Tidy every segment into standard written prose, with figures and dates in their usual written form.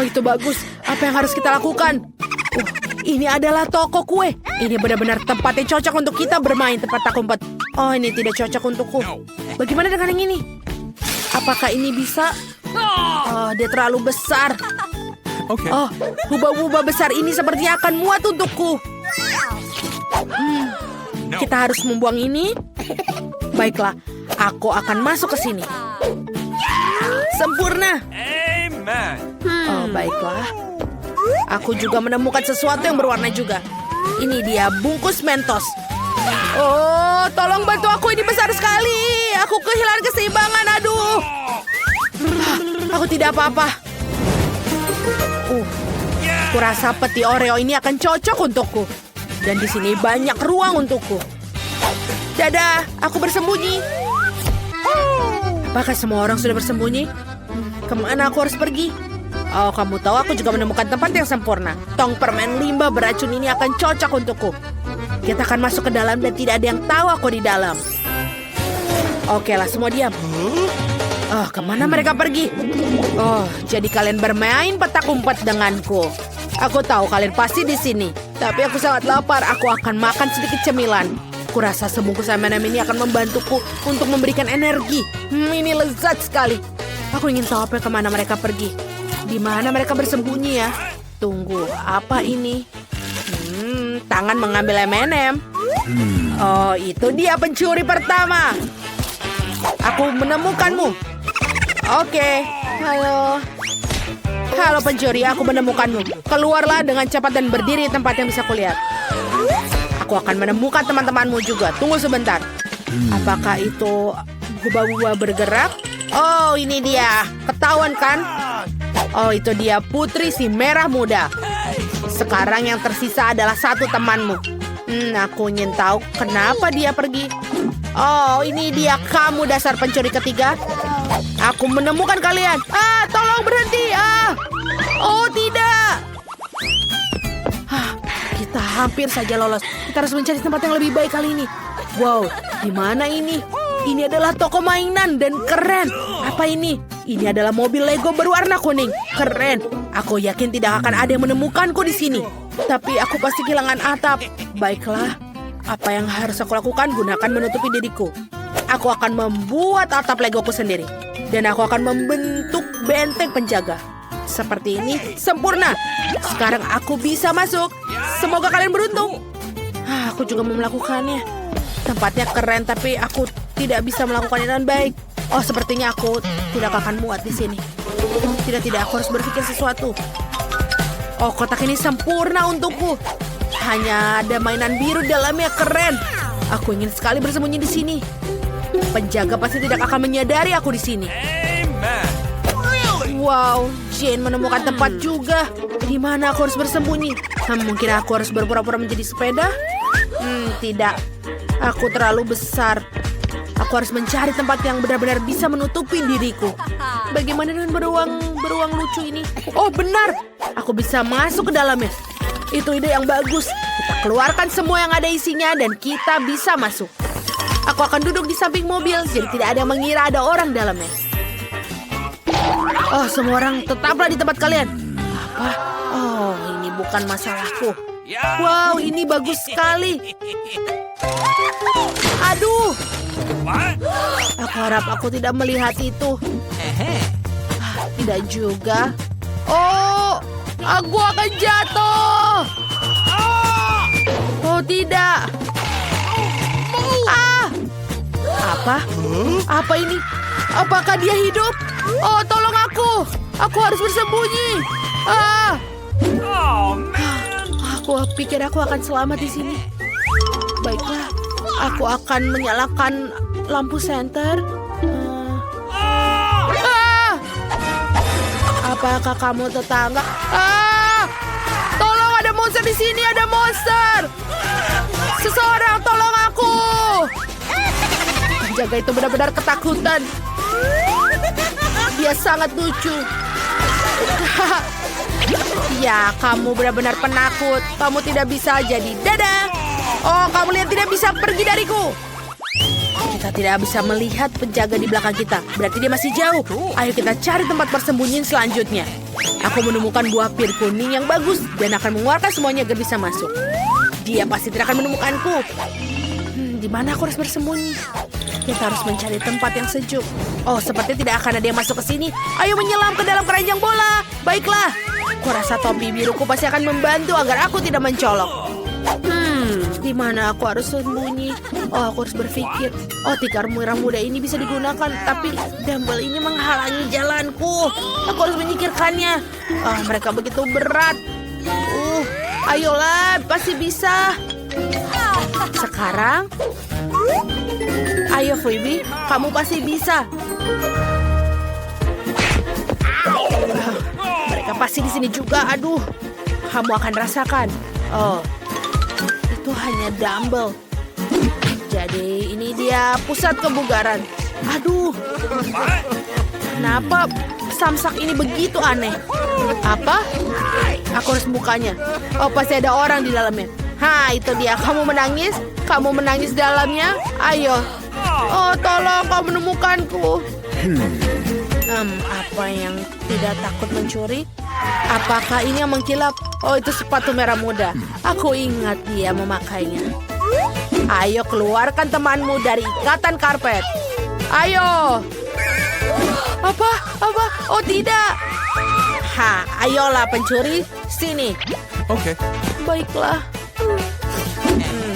itu bagus. Apa yang harus kita lakukan? Ini adalah toko kue. Ini benar-benar tempat yang cocok untuk kita bermain tempat tak umpet. Oh, ini tidak cocok untukku. Bagaimana dengan yang ini? Apakah ini bisa? Oh, dia terlalu besar. Oh, hubah-hubah besar ini sepertinya akan muat untukku. Kita harus membuang ini. Baiklah, aku akan masuk ke sini. Sempurna. Oh, baiklah. Aku juga menemukan sesuatu yang berwarna juga. Ini dia bungkus Mentos. Oh, tolong bantu aku, ini besar sekali. Aku kehilangan keseimbangan, aduh. Aku tidak apa-apa. Kurasa peti Oreo ini akan cocok untukku. Dan di sini banyak ruang untukku. Dadah, aku bersembunyi. Apakah semua orang sudah bersembunyi? Kemana aku harus pergi? Oh, kamu tahu aku juga menemukan tempat yang sempurna. Tong permen limbah beracun ini akan cocok untukku. Kita akan masuk ke dalam dan tidak ada yang tahu aku di dalam. Oke lah, semua diam. Oh, kemana mereka pergi? Oh, jadi kalian bermain petak umpet denganku. Aku tahu kalian pasti di sini. Tapi aku sangat lapar. Aku akan makan sedikit cemilan. Kurasa sebungkus M&M ini akan membantuku untuk memberikan energi. Ini lezat sekali. Aku ingin tahu apa kemana mereka pergi. Di mana mereka bersembunyi ya? Tunggu, apa ini? Tangan mengambil M&M. Oh, itu dia pencuri pertama. Aku menemukanmu. Oke, halo. Halo pencuri, aku menemukanmu. Keluarlah dengan cepat dan berdiri di tempat yang bisa kulihat. Aku akan menemukan teman-temanmu juga. Tunggu sebentar. Apakah itu hubah-hubah bergerak? Oh, ini dia. Ketahuan kan? Oh, itu dia putri si merah muda. Sekarang yang tersisa adalah satu temanmu. Aku ingin tahu kenapa dia pergi. Oh, ini dia kamu dasar pencuri ketiga. Aku menemukan kalian. Tolong berhenti. Oh, tidak. Kita hampir saja lolos. Kita harus mencari tempat yang lebih baik kali ini. Wow, di mana ini? Ini adalah toko mainan dan keren. Apa ini? Ini adalah mobil Lego berwarna kuning. Keren. Aku yakin tidak akan ada yang menemukanku di sini. Tapi aku pasti kehilangan atap. Baiklah. Apa yang harus aku lakukan? Gunakan menutupi diriku. Aku akan membuat atap Legoku sendiri. Dan aku akan membentuk benteng penjaga. Seperti ini. Sempurna. Sekarang aku bisa masuk. Semoga kalian beruntung. Aku juga mau melakukannya. Tempatnya keren, tapi aku tidak bisa melakukannya dengan baik. Oh, sepertinya aku tidak akan muat di sini. Tidak, aku harus berpikir sesuatu. Oh, kotak ini sempurna untukku. Hanya ada mainan biru di dalamnya, keren. Aku ingin sekali bersembunyi di sini. Penjaga pasti tidak akan menyadari aku di sini. Wow, Jane menemukan tempat juga. Di mana aku harus bersembunyi? Mungkin aku harus berpura-pura menjadi sepeda? Tidak. Aku terlalu besar. Aku harus mencari tempat yang benar-benar bisa menutupi diriku. Bagaimana dengan beruang lucu ini? Oh, benar. Aku bisa masuk ke dalamnya. Itu ide yang bagus. Kita keluarkan semua yang ada isinya dan kita bisa masuk. Aku akan duduk di samping mobil, jadi tidak ada yang mengira ada orang dalamnya. Oh, semua orang tetaplah di tempat kalian. Apa? Oh, ini bukan masalahku. Wow, ini bagus sekali. Aduh. Aku harap aku tidak melihat itu. Tidak juga. Oh, aku akan jatuh. Oh, tidak. Apa? Apa ini? Apakah dia hidup? Oh, tolong aku. Aku harus bersembunyi. Aku pikir aku akan selamat di sini. Baiklah, aku akan menyalakan lampu senter. Apakah kamu tetangga? Tolong, ada monster di sini, ada monster. Seseorang tolong aku. Penjaga itu benar-benar ketakutan. Dia sangat lucu. Ya, kamu benar-benar penakut. Kamu tidak bisa jadi. Dadah. Oh, kamu lihat tidak bisa pergi dariku. Kita tidak bisa melihat penjaga di belakang kita. Berarti dia masih jauh. Ayo kita cari tempat persembunyian selanjutnya. Aku menemukan buah pir kuning yang bagus dan akan mengeluarkan semuanya agar bisa masuk. Dia pasti tidak akan menemukanku. Di mana aku harus bersembunyi? Kita harus mencari tempat yang sejuk. Oh, seperti tidak akan ada yang masuk ke sini. Ayo menyelam ke dalam keranjang bola. Baiklah. Kurasa topi biruku pasti akan membantu agar aku tidak mencolok. Di mana aku harus sembunyi? Oh, aku harus berpikir. Oh, tikar merah muda ini bisa digunakan, tapi dumbbell ini menghalangi jalanku. Aku harus menyingkirkannya. Mereka begitu berat. Ayolah, pasti bisa. Sekarang, ayo Phoebe, kamu pasti bisa. Mereka pasti di sini juga. Aduh, kamu akan rasakan. Oh, itu hanya dumbbell. Jadi ini dia pusat kebugaran. Aduh, kenapa samsak ini begitu aneh? Apa? Aku harus bukanya. Oh, pasti ada orang di dalamnya. Itu dia. Kamu menangis? Kamu menangis di dalamnya? Ayo. Oh, tolong, kau menemukanku. Apa yang tidak takut mencuri? Apakah ini yang mengkilap? Oh, itu sepatu merah muda. Aku ingat dia memakainya. Ayo, keluarkan temanmu dari ikatan karpet. Ayo. Apa? Oh, tidak. Ayolah pencuri. Sini. Oke. Baiklah.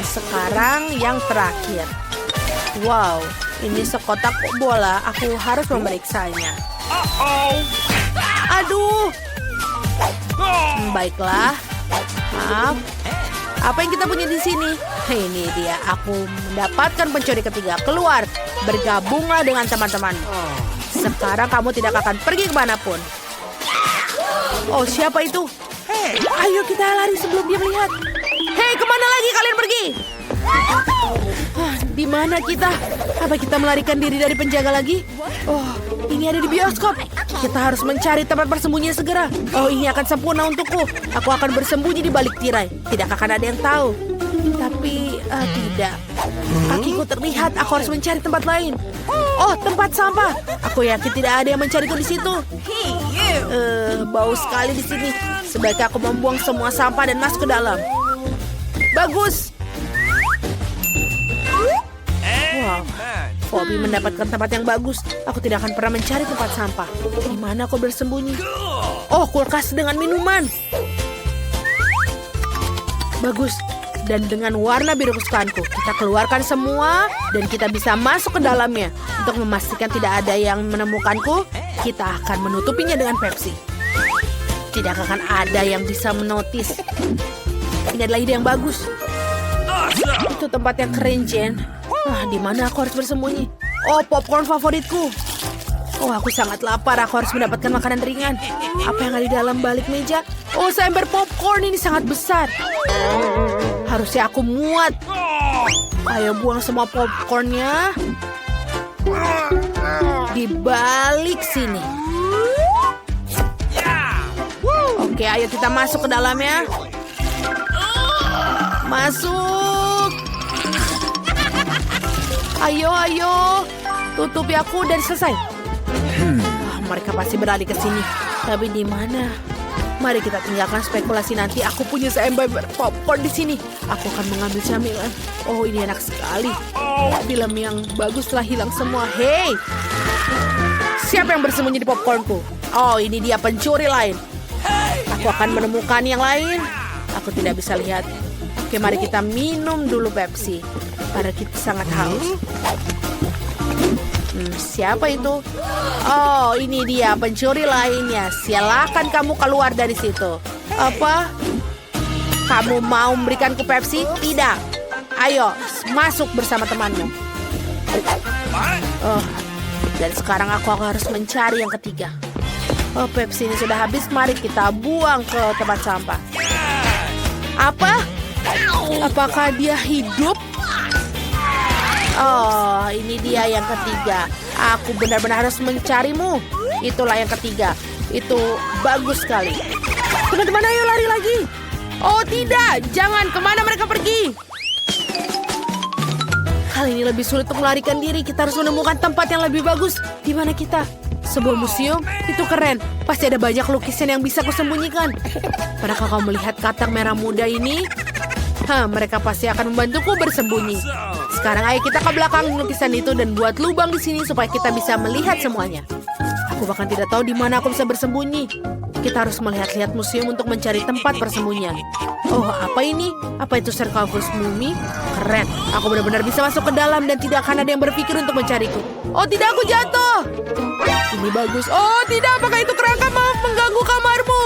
Sekarang yang terakhir. Wow, ini sekotak bola. Aku harus memeriksanya. Aduh. Baiklah. Maaf. Apa yang kita punya di sini? Ini dia. Aku mendapatkan pencuri ketiga. Keluar. Bergabunglah dengan teman-teman. Sekarang kamu tidak akan pergi kemanapun. Oh, siapa itu? Ayo kita lari sebelum dia melihat. Hei, kemana lagi kalian pergi? Di mana kita? Apa kita melarikan diri dari penjaga lagi? Oh, ini ada di bioskop. Kita harus mencari tempat bersembunyi segera. Oh, ini akan sempurna untukku. Aku akan bersembunyi di balik tirai. Tidak akan ada yang tahu. Tapi, tidak. Kakiku terlihat. Aku harus mencari tempat lain. Oh, tempat sampah. Aku yakin tidak ada yang mencariku di situ. Bau sekali di sini. Sebaiknya aku membuang semua sampah dan masuk ke dalam. Bagus. Wow, Phoebe mendapatkan tempat yang bagus. Aku tidak akan pernah mencari tempat sampah. Di mana aku bersembunyi? Oh, kulkas dengan minuman. Bagus. Dan dengan warna biru kesukaanku, kita keluarkan semua dan kita bisa masuk ke dalamnya. Untuk memastikan tidak ada yang menemukanku, kita akan menutupinya dengan Pepsi. Tidak akan ada yang bisa menotis. Ini adalah ide yang bagus. Itu tempat yang keren, Jen. Di mana aku harus bersembunyi? Oh, popcorn favoritku. Oh, aku sangat lapar. Aku harus mendapatkan makanan ringan. Apa yang ada di dalam balik meja? Oh, seember popcorn ini sangat besar. Harusnya aku muat. Ayo buang semua popcornnya. Di balik sini. Oke, ayo kita masuk ke dalamnya. Masuk. Ayo. Tutupi aku dan selesai. Mereka pasti berlari ke sini. Tapi di mana? Mari kita tinggalkan spekulasi nanti. Aku punya seember popcorn di sini. Aku akan mengambil camilan. Oh, ini enak sekali. Film yang bagus telah hilang semua. Hei, siapa yang bersembunyi di popcornku? Oh, ini dia pencuri lain. Aku akan menemukan yang lain. Aku tidak bisa lihat. Oke, mari kita minum dulu Pepsi. Karena kita sangat haus. Siapa itu? Oh, ini dia pencuri lainnya. Silakan kamu keluar dari situ. Apa? Kamu mau memberikanku Pepsi? Tidak. Ayo, masuk bersama temanmu. Oh, dan sekarang aku harus mencari yang ketiga. Oh, Pepsi ini sudah habis. Mari kita buang ke tempat sampah. Apa? Apakah dia hidup? Oh, ini dia yang ketiga. Aku benar-benar harus mencarimu. Itulah yang ketiga. Itu bagus sekali. Teman-teman, ayo lari lagi. Oh tidak, jangan. Kemana mereka pergi? Kali ini lebih sulit untuk melarikan diri. Kita harus menemukan tempat yang lebih bagus. Di mana kita? Sebuah museum? Itu keren. Pasti ada banyak lukisan yang bisa kusembunyikan. Pernahkah kau melihat katak merah muda ini? Mereka pasti akan membantuku bersembunyi. Sekarang ayo kita ke belakang lukisan itu dan buat lubang di sini supaya kita bisa melihat semuanya. Aku bahkan tidak tahu di mana aku bisa bersembunyi. Kita harus melihat-lihat museum untuk mencari tempat persembunyian. Oh, apa ini? Apa itu sarkofagus mumi? Keren. Aku benar-benar bisa masuk ke dalam dan tidak akan ada yang berpikir untuk mencariku. Oh, tidak, aku jatuh. Ini bagus. Oh, tidak. Apakah itu kerangka mengganggu kamarmu?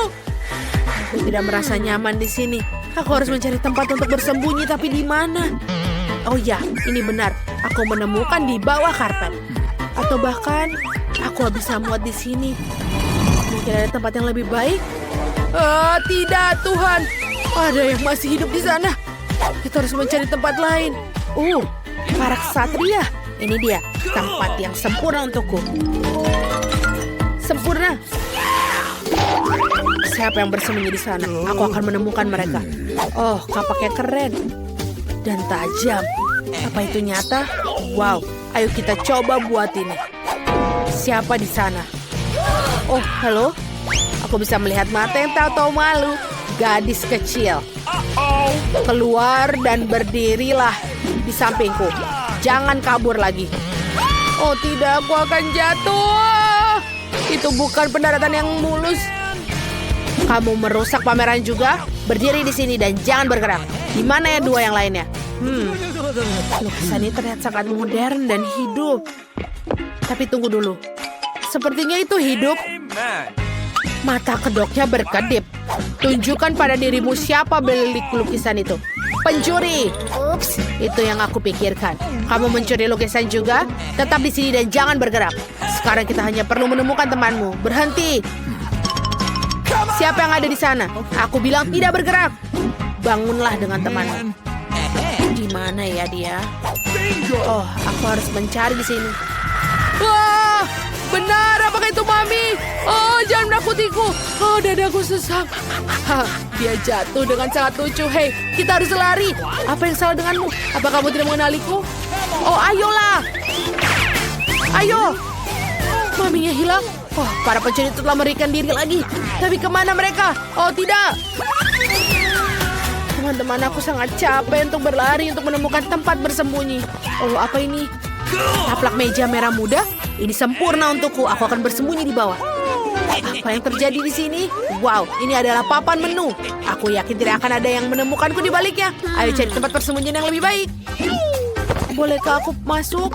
Aku tidak merasa nyaman di sini. Aku harus mencari tempat untuk bersembunyi, tapi di mana? Oh ya, ini benar. Aku menemukan di bawah karpet. Atau bahkan, aku bisa muat di sini. Mungkin ada tempat yang lebih baik? Tidak, Tuhan. Ada yang masih hidup di sana. Kita harus mencari tempat lain. Para ksatria. Ini dia, tempat yang sempurna untukku. Sempurna. Siapa yang bersembunyi di sana? Aku akan menemukan mereka. Oh, kapaknya keren. Dan tajam. Apa itu nyata? Wow, ayo kita coba buat ini. Siapa di sana? Oh, halo? Aku bisa melihat mata yang tahu-tahu malu. Gadis kecil. Keluar dan berdirilah di sampingku. Jangan kabur lagi. Oh tidak, aku akan jatuh. Itu bukan pendaratan yang mulus. Kamu merusak pameran juga? Berdiri di sini dan jangan bergerak. Di mana ya dua yang lainnya? Lukisan ini terlihat sangat modern dan hidup. Tapi tunggu dulu. Sepertinya itu hidup. Mata kedoknya berkedip. Tunjukkan pada dirimu siapa beli lukisan itu. Pencuri. Ups, itu yang aku pikirkan. Kamu mencuri lukisan juga? Tetap di sini dan jangan bergerak. Sekarang kita hanya perlu menemukan temanmu. Berhenti. Siapa yang ada di sana? Aku bilang tidak bergerak. Bangunlah dengan temanmu. Di mana ya dia? Oh, aku harus mencari di sini. Wah, benar, apakah itu Mami? Oh, jangan menakutiku. Oh, dadaku sesak. Dia jatuh dengan sangat lucu. Hei, kita harus lari. Apa yang salah denganmu? Apa kamu tidak mengenaliku? Oh, ayolah. Ayo. Maminya hilang. Oh, para pencuri itu telah melarikan diri lagi. Tapi kemana mereka? Oh, tidak. Teman-teman, aku sangat capek untuk berlari untuk menemukan tempat bersembunyi. Oh, apa ini? Taplak meja merah muda? Ini sempurna untukku. Aku akan bersembunyi di bawah. Apa yang terjadi di sini? Wow, ini adalah papan menu. Aku yakin tidak akan ada yang menemukanku di baliknya. Ayo cari tempat persembunyian yang lebih baik. Bolehkah aku masuk?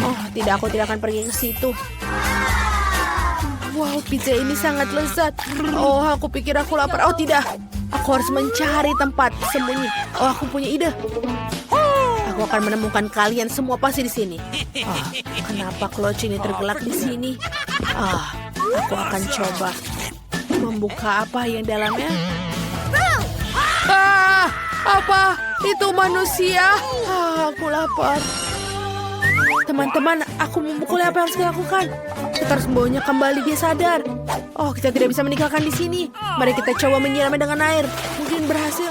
Oh, tidak, aku tidak akan pergi ke situ. Wow, pizza ini sangat lezat. Oh, aku pikir aku lapar. Oh, tidak. Aku harus mencari tempat sembunyi. Oh, aku punya ide. Aku akan menemukan kalian semua pasti di sini. Kenapa kloci ini tergelak di sini? Aku akan coba membuka apa yang dalamnya. Apa? Itu manusia? Aku lapar. Teman-teman, aku memukul apa yang harus kita lakukan? Kita harus membawanya kembali, dia sadar. Oh, kita tidak bisa meninggalkan di sini. Mari kita coba menyiramnya dengan air. Mungkin berhasil.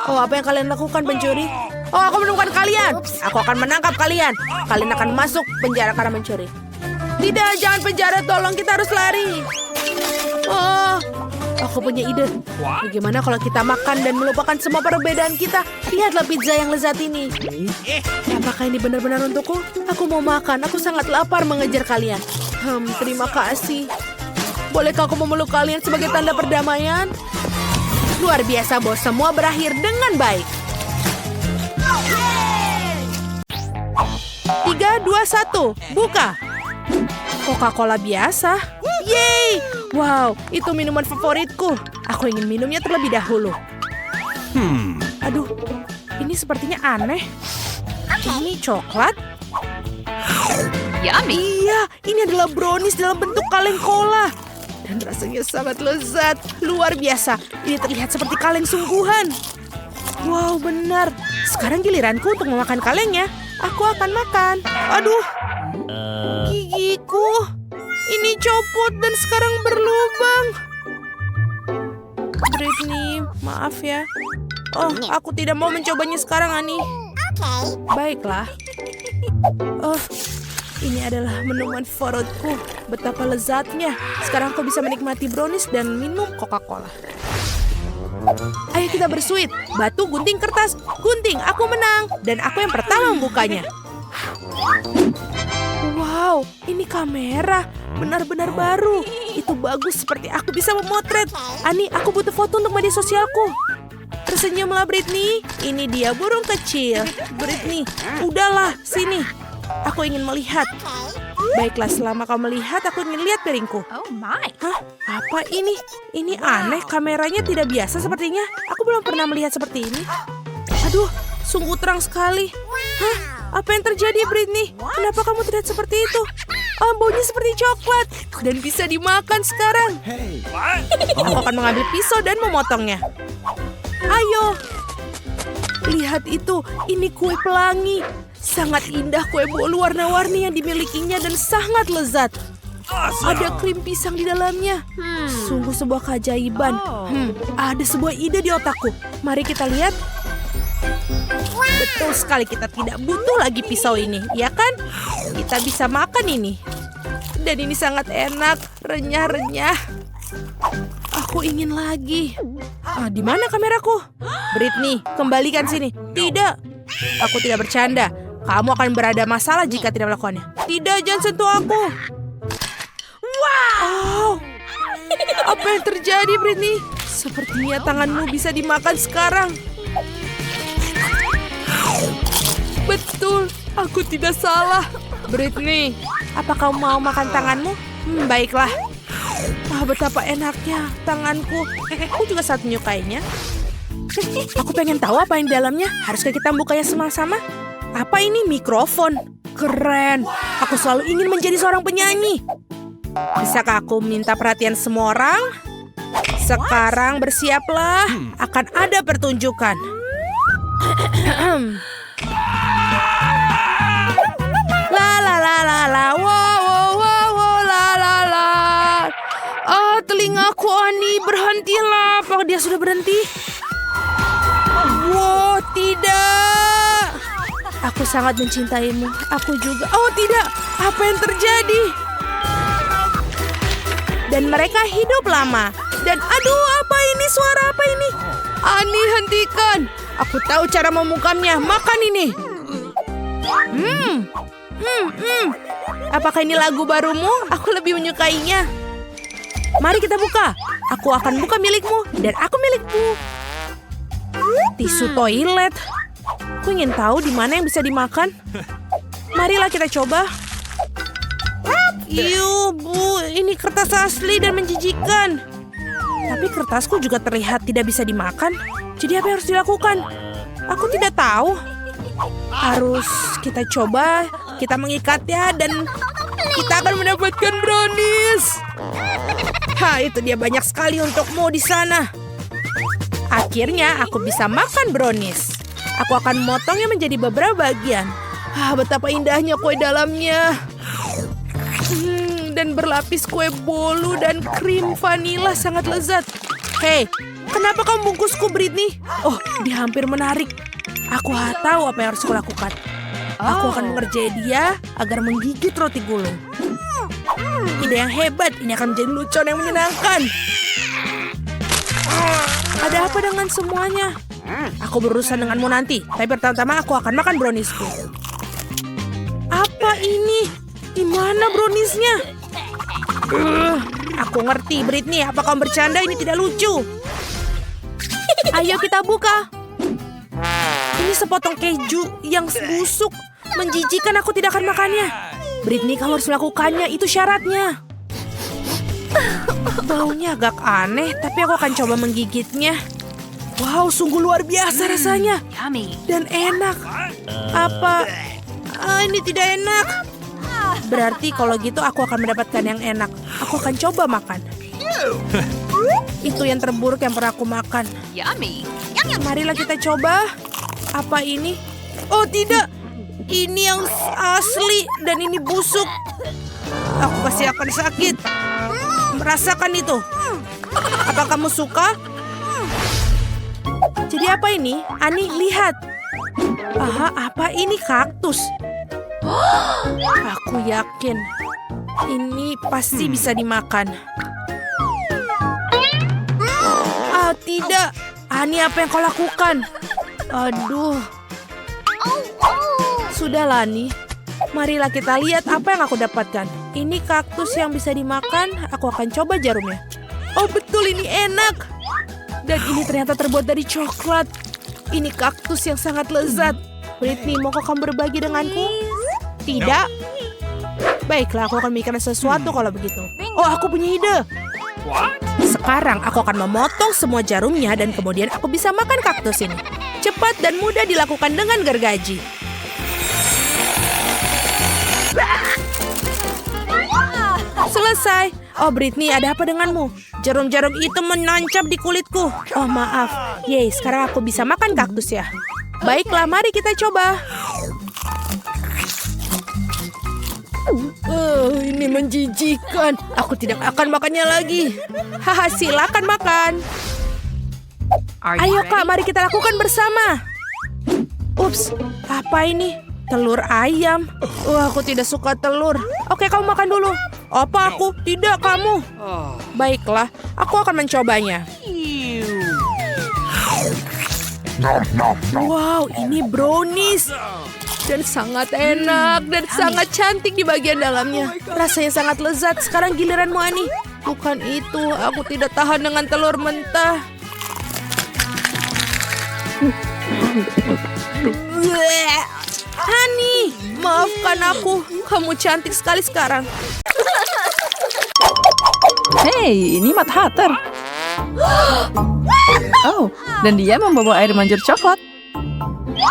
Oh, apa yang kalian lakukan, pencuri? Oh, aku menemukan kalian. Aku akan menangkap kalian. Kalian akan masuk penjara karena mencuri. Tidak, jangan penjara, tolong, kita harus lari. Oh, aku punya ide. Bagaimana kalau kita makan dan melupakan semua perbedaan kita? Lihatlah pizza yang lezat ini. Apakah ini benar-benar untukku? Aku mau makan, aku sangat lapar mengejar kalian. Terima kasih. Bolehkah aku memeluk kalian sebagai tanda perdamaian? Luar biasa, bos. Semua berakhir dengan baik. 3, 2, 1, buka. Coca-Cola biasa. Yeay! Wow, itu minuman favoritku. Aku ingin minumnya terlebih dahulu. Aduh, ini sepertinya aneh. Ini coklat. Yummy. Iya, ini adalah brownies dalam bentuk kaleng cola. Dan rasanya sangat lezat. Luar biasa. Ini terlihat seperti kaleng sungguhan. Wow, benar. Sekarang giliranku untuk memakan kalengnya. Aku akan makan. Aduh, gigiku. Ini copot dan sekarang berlubang. Britney, maaf ya. Oh, aku tidak mau mencobanya sekarang, Ani. Baiklah. Oh, Ini adalah minuman favoritku. Betapa lezatnya. Sekarang aku bisa menikmati brownies dan minum Coca-Cola. Ayo kita bersuit. Batu, gunting, kertas. Gunting, aku menang. Dan aku yang pertama membukanya. Wow, ini kamera. Benar-benar baru. Itu bagus seperti aku bisa memotret. Ani, aku butuh foto untuk media sosialku. Tersenyumlah Britney. Ini dia burung kecil. Britney, udahlah, sini. Aku ingin melihat. Baiklah, selama kau melihat, aku ingin lihat piringku. Oh my. Hah? Apa ini? Ini aneh, kameranya tidak biasa sepertinya. Aku belum pernah melihat seperti ini. Aduh, sungguh terang sekali. Hah? Apa yang terjadi, Britney? Kenapa kamu terlihat seperti itu? Oh, baunya seperti coklat. Dan bisa dimakan sekarang. Aku akan mengambil pisau dan memotongnya. Ayo. Lihat itu, ini kue pelangi. Sangat indah kue bolu warna-warni yang dimilikinya dan sangat lezat. Ada krim pisang di dalamnya. Sungguh sebuah keajaiban. Ada sebuah ide di otakku. Mari kita lihat. Betul sekali, kita tidak butuh lagi pisau ini, ya kan? Kita bisa makan ini. Dan ini sangat enak, renyah-renyah. Aku ingin lagi. Di mana kameraku? Britney, kembalikan sini. Tidak. Aku tidak bercanda. Kamu akan berada masalah jika tidak melakukannya. Tidak, jangan sentuh aku. Wow. Apa yang terjadi, Britney? Sepertinya tanganmu bisa dimakan sekarang. Betul, aku tidak salah. Britney, apa kamu mau makan tanganmu? Baiklah. Betapa enaknya tanganku. Aku juga sangat menyukainya. Aku pengen tahu apa yang di dalamnya. Haruskah kita bukanya sama-sama? Apa ini? Mikrofon. Keren. Aku selalu ingin menjadi seorang penyanyi. Bisakah aku minta perhatian semua orang? Sekarang bersiaplah. Akan ada pertunjukan. La la la la la. Wow wow wow wow la la la. Telingaku, Ani, berhentilah. Apakah dia sudah berhenti? Wow, tidak. Aku sangat mencintaimu. Aku juga. Oh, tidak. Apa yang terjadi? Dan mereka hidup lama. Dan aduh, apa ini? Suara apa ini? Ani, hentikan. Aku tahu cara memukamnya. Makan ini. Apakah ini lagu barumu? Aku lebih menyukainya. Mari kita buka. Aku akan buka milikmu. Dan aku milikmu. Tisu toilet. Aku ingin tahu di mana yang bisa dimakan. Marilah kita coba. Bu, ini kertas asli dan menjijikan. Tapi kertasku juga terlihat tidak bisa dimakan. Jadi apa yang harus dilakukan? Aku tidak tahu. Harus kita coba. Kita mengikatnya dan kita akan mendapatkan brownies. Itu dia, banyak sekali untukmu di sana. Akhirnya aku bisa makan brownies. Aku akan memotongnya menjadi beberapa bagian. Betapa indahnya kue dalamnya. Dan berlapis kue bolu dan krim vanila sangat lezat. Hei, kenapa kamu bungkusku, Britney? Oh, dia hampir menarik. Aku tahu apa yang harus kulakukan. Aku akan mengerjai dia agar menggigit roti gulung. Ide yang hebat, ini akan menjadi lucon yang menyenangkan. Ada apa dengan semuanya? Aku berurusan denganmu nanti. Tapi pertama-tama aku akan makan browniesku. Apa ini? Di mana browniesnya? Aku ngerti, Britney. Apa kamu bercanda? Ini tidak lucu. Ayo kita buka. Ini sepotong keju yang busuk. Menjijikan, aku tidak akan makannya. Britney, kamu harus melakukannya. Itu syaratnya. Baunya agak aneh, tapi aku akan coba menggigitnya. Wow, sungguh luar biasa rasanya. Yummy. Dan enak. Apa? Ini tidak enak. Berarti kalau gitu aku akan mendapatkan yang enak. Aku akan coba makan. Itu yang terburuk yang pernah aku makan. Yummy. Marilah kita coba. Apa ini? Oh tidak. Ini yang asli dan ini busuk. Aku pasti akan sakit. Merasakan itu. Apa kamu suka? Jadi apa ini? Ani, lihat. Apa ini? Kaktus. Aku yakin ini pasti bisa dimakan. Ah, tidak. Ani, apa yang kau lakukan? Aduh. Sudahlah, Ani. Marilah kita lihat apa yang aku dapatkan. Ini kaktus yang bisa dimakan. Aku akan coba jarumnya. Oh, betul, ini enak. Dan ini ternyata terbuat dari coklat. Ini kaktus yang sangat lezat. Britney, maukah kamu berbagi denganku? Tidak. Baiklah, aku akan memikirkan sesuatu kalau begitu. Oh, aku punya ide. Sekarang aku akan memotong semua jarumnya dan kemudian aku bisa makan kaktus ini. Cepat dan mudah dilakukan dengan gergaji. Selesai. Oh, Britney, ada apa denganmu? Jarum-jarum itu menancap di kulitku. Oh, maaf. Yeay, sekarang aku bisa makan kaktus ya. Baiklah, mari kita coba. Ini menjijikan. Aku tidak akan makannya lagi. Haha, silakan makan. Ayo Kak, mari kita lakukan bersama. Ups, apa ini? Telur ayam. Aku tidak suka telur. Oke, kamu makan dulu. Apa aku? Tidak, kamu. Baiklah, aku akan mencobanya. Wow, ini brownies. Dan sangat enak dan sangat cantik di bagian dalamnya. Rasanya sangat lezat. Sekarang giliranmu, Ani. Bukan itu, aku tidak tahan dengan telur mentah. Hani, maafkan aku. Kamu cantik sekali sekarang. Hei, ini Mad Hatter. Oh, dan dia membawa air mancur coklat.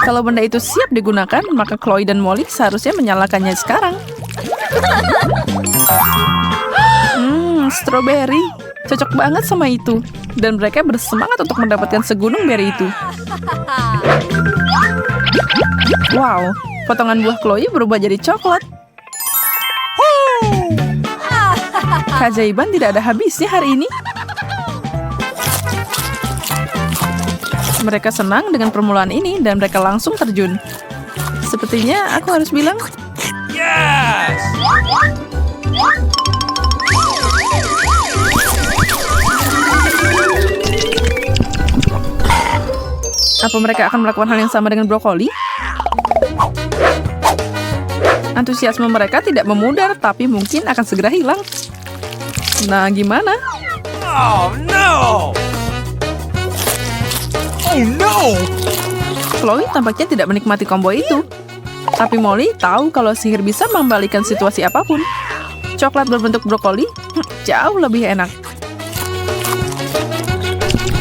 Kalau benda itu siap digunakan, maka Chloe dan Molly seharusnya menyalakannya sekarang. Strawberry. Cocok banget sama itu. Dan mereka bersemangat untuk mendapatkan segunung berry itu. Wow, potongan buah Chloe berubah jadi coklat. Keajaiban tidak ada habisnya hari ini. Mereka senang dengan permulaan ini dan mereka langsung terjun. Sepertinya aku harus bilang, Yes! apa mereka akan melakukan hal yang sama dengan brokoli? Antusiasme mereka tidak memudar, tapi mungkin akan segera hilang. Nah, gimana? Oh no! Oh no! Chloe tampaknya tidak menikmati combo itu. Tapi Molly tahu kalau sihir bisa membalikan situasi apapun. Coklat berbentuk brokoli jauh lebih enak.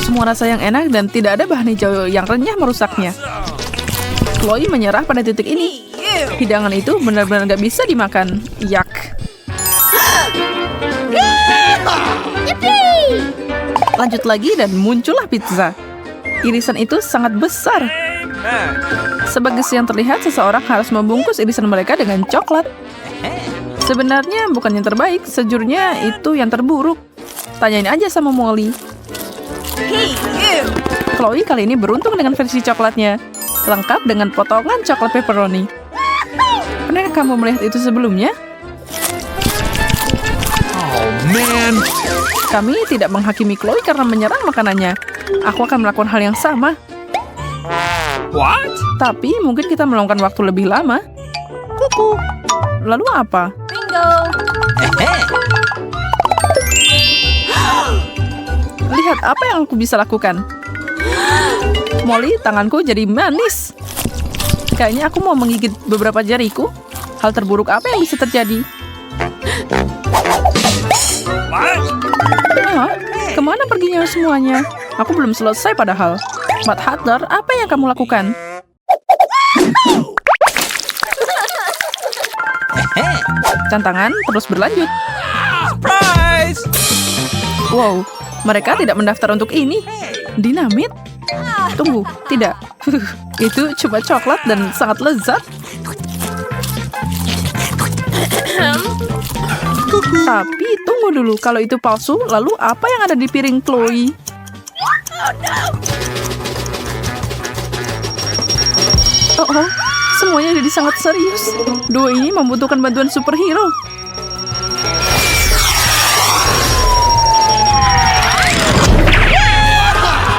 Semua rasa yang enak dan tidak ada bahan hijau yang renyah merusaknya. Chloe menyerah pada titik ini. Hidangan itu benar-benar gak bisa dimakan. Yak. Lanjut lagi dan muncullah pizza. Irisan itu sangat besar. Sebagai yang terlihat, seseorang harus membungkus irisan mereka dengan coklat. Sebenarnya bukan yang terbaik, sejujurnya itu yang terburuk. Tanyain aja sama Molly. Chloe kali ini beruntung dengan versi coklatnya, lengkap dengan potongan coklat pepperoni. Pernah kamu melihat itu sebelumnya? Oh man! Kami tidak menghakimi Chloe karena menyerang makanannya. Aku akan melakukan hal yang sama. What? Tapi mungkin kita meluangkan waktu lebih lama. Kuku. Lalu apa? Lihat apa yang aku bisa lakukan. Molly, tanganku jadi manis. Kayaknya aku mau menggigit beberapa jariku. Hal terburuk apa yang bisa terjadi? What? Hah? Kemana perginya semuanya? Aku belum selesai padahal. Mad Hatter, apa yang kamu lakukan? Tantangan terus berlanjut. Surprise! Wow, mereka tidak mendaftar untuk ini. Dinamit? Tunggu, tidak. Itu cuma coklat dan sangat lezat. Tapi tunggu dulu, kalau itu palsu, lalu apa yang ada di piring Chloe? Oh, Semuanya jadi sangat serius. Dua ini membutuhkan bantuan superhero.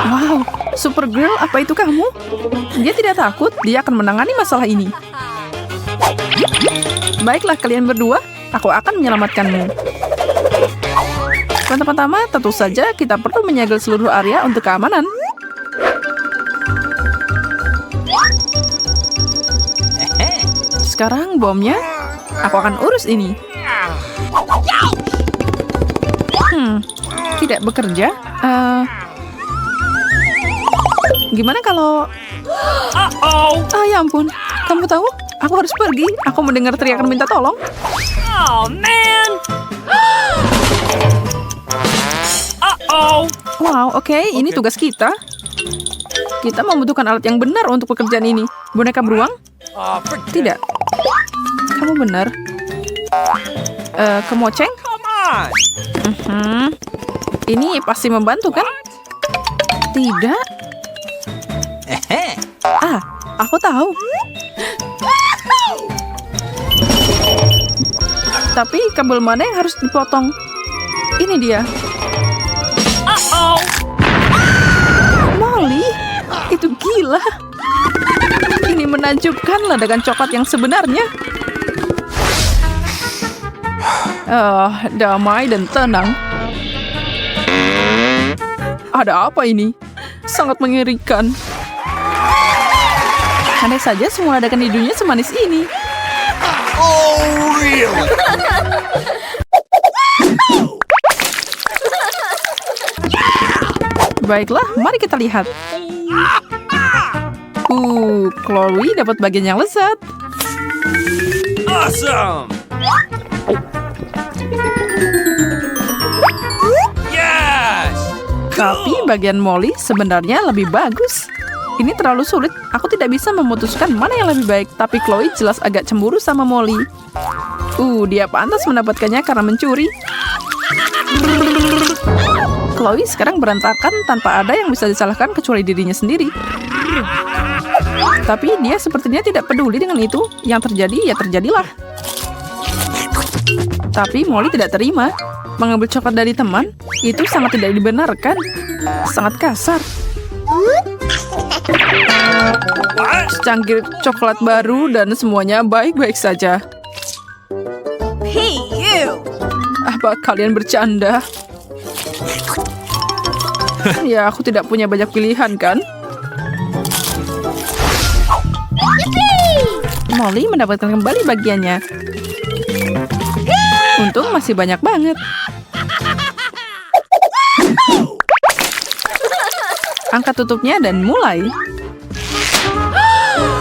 Wow, Supergirl, apa itu kamu? Dia tidak takut, dia akan menangani masalah ini. Baiklah kalian berdua, aku akan menyelamatkanmu. Pertama-tama, tentu saja kita perlu menyegel seluruh area untuk keamanan. Sekarang bomnya, aku akan urus ini. Tidak bekerja. Gimana kalau... Uh-oh. Ya ampun, kamu tahu, aku harus pergi. Aku mendengar teriakan minta tolong. Oh, man. Uh-oh. Wow, oke, ini tugas kita. Kita membutuhkan alat yang benar untuk pekerjaan ini. Boneka beruang? Tidak. Kamu benar. Kemoceng? Come on. Ini pasti membantu, kan? Tidak. Aku tahu. Tapi kabel mana yang harus dipotong? Ini dia. Uh-oh. Molly, itu gila. Ini menakjubkan ledakan coklat yang sebenarnya. Damai dan tenang. Ada apa ini? Sangat mengerikan. Andai saja semua ledakan di dunia semanis ini. Oh, really? Baiklah, mari kita lihat. Chloe dapat bagian yang lezat. Awesome. Yes. Tapi bagian Molly sebenarnya lebih bagus. Ini terlalu sulit. Aku tidak bisa memutuskan mana yang lebih baik. Tapi Chloe jelas agak cemburu sama Molly. Dia pantas mendapatkannya karena mencuri. Chloe sekarang berantakan tanpa ada yang bisa disalahkan kecuali dirinya sendiri. Tapi dia sepertinya tidak peduli dengan itu. Yang terjadi, ya terjadilah. Tapi Molly tidak terima. Mengambil coklat dari teman, itu sangat tidak dibenarkan. Sangat kasar. Secangkir coklat baru dan semuanya baik-baik saja. Hey, you! Apa kalian bercanda? Ya, aku tidak punya banyak pilihan, kan? Molly mendapatkan kembali bagiannya. Untung masih banyak banget. Angkat tutupnya dan mulai.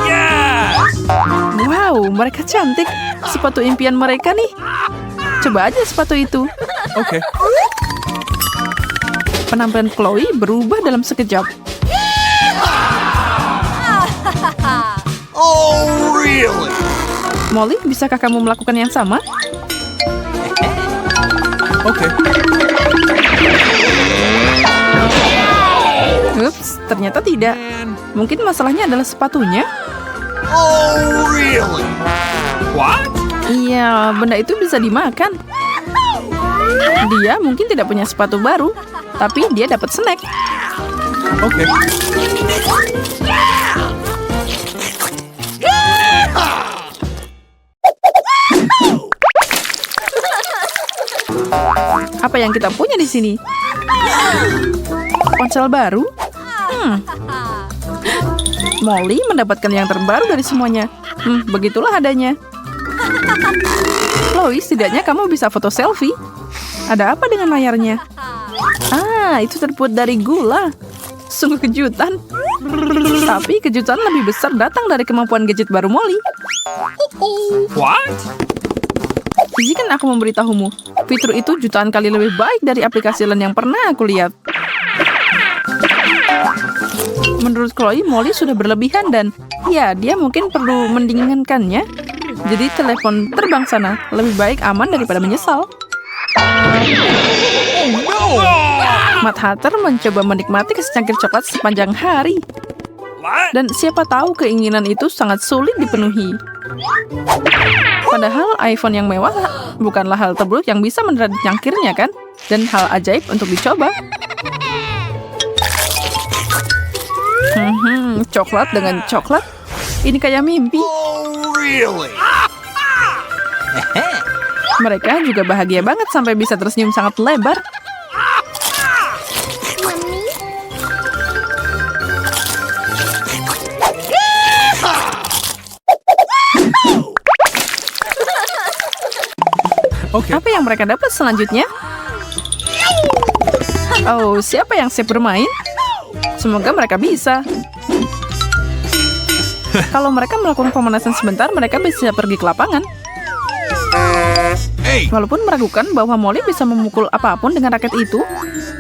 Yes. Wow, mereka cantik. Sepatu impian mereka nih. Coba aja sepatu itu. Okay. Penampilan Chloe berubah dalam sekejap. Oh, really? Molly, bisakah kamu melakukan yang sama? Okay. Ups, ternyata tidak. Mungkin masalahnya adalah sepatunya. Oh, really? What? Iya, benda itu bisa dimakan. Dia mungkin tidak punya sepatu baru, tapi dia dapat snack. Okay. Apa yang kita punya di sini? Ponsel baru? Molly mendapatkan yang terbaru dari semuanya. Begitulah adanya. Chloe, setidaknya kamu bisa foto selfie. Ada apa dengan layarnya? Itu terbuat dari gula. Sungguh kejutan. Tapi kejutan lebih besar datang dari kemampuan gadget baru Molly. What? Izinkan aku memberitahumu, fitur itu jutaan kali lebih baik dari aplikasi lain yang pernah aku lihat. Menurut Chloe, Molly sudah berlebihan dan ya, dia mungkin perlu mendinginkannya. Jadi telepon terbang sana, lebih baik aman daripada menyesal. Mad Hatter mencoba menikmati secangkir coklat sepanjang hari. What? Dan siapa tahu keinginan itu sangat sulit dipenuhi. Padahal iPhone yang mewah bukanlah hal terburuk yang bisa mendarat cangkirnya kan? Dan hal ajaib untuk dicoba. Coklat dengan coklat? Ini kayak mimpi. Oh, really? Mereka juga bahagia banget sampai bisa tersenyum sangat lebar. Okay. Apa yang mereka dapat selanjutnya? Oh, siapa yang siap bermain? Semoga mereka bisa. Kalau mereka melakukan pemanasan sebentar, mereka bisa pergi ke lapangan. Hey. Walaupun meragukan bahwa Molly bisa memukul apapun dengan raket itu,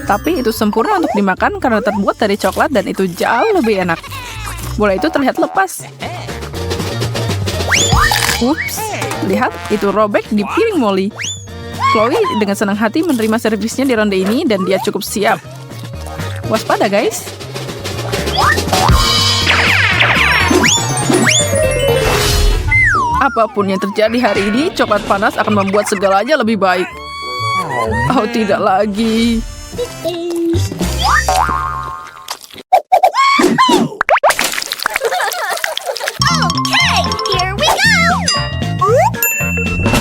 tapi itu sempurna untuk dimakan karena terbuat dari coklat dan itu jauh lebih enak. Bola itu terlihat lepas. Ups, lihat, itu robek di piring Molly. Chloe dengan senang hati menerima servisnya di ronde ini dan dia cukup siap. Waspada guys. Apapun yang terjadi hari ini, coklat panas akan membuat segalanya lebih baik. Oh, tidak lagi.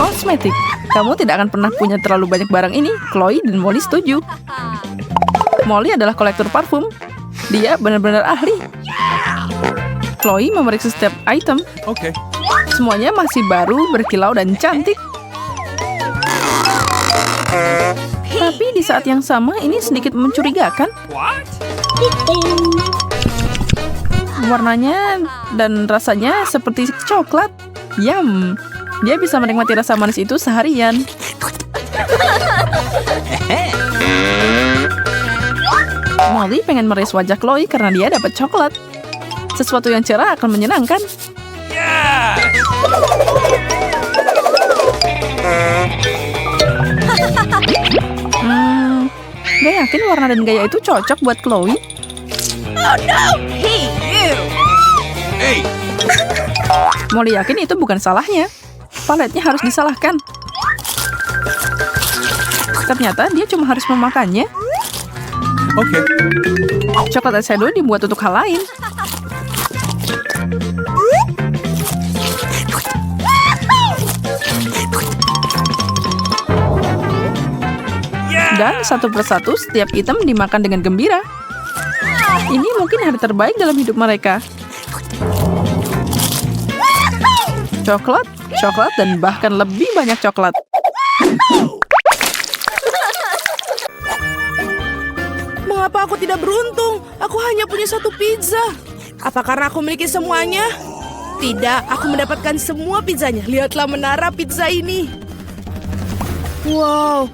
Kosmetik. Kamu tidak akan pernah punya terlalu banyak barang ini. Chloe dan Molly setuju. Molly adalah kolektor parfum. Dia benar-benar ahli. Chloe memeriksa setiap item. Okay. Semuanya masih baru, berkilau, dan cantik. Tapi di saat yang sama, ini sedikit mencurigakan. What? Warnanya dan rasanya seperti coklat. Yum. Dia bisa menikmati rasa manis itu seharian. Molly pengen merias wajah Chloe karena dia dapat coklat. Sesuatu yang cerah akan menyenangkan. Yeah. Gak yakin warna dan gaya itu cocok buat Chloe. Hey. Molly yakin itu bukan salahnya. Paletnya harus disalahkan. Ternyata dia cuma harus memakannya. Okay. Coklat eyeshadow dibuat untuk hal lain. Dan satu persatu setiap item dimakan dengan gembira. Ini mungkin hari terbaik dalam hidup mereka. Coklat, coklat, dan bahkan lebih banyak coklat. Mengapa aku tidak beruntung? Aku hanya punya satu pizza. Apa karena aku memiliki semuanya? Tidak, aku mendapatkan semua pizzanya. Lihatlah menara pizza ini. Wow,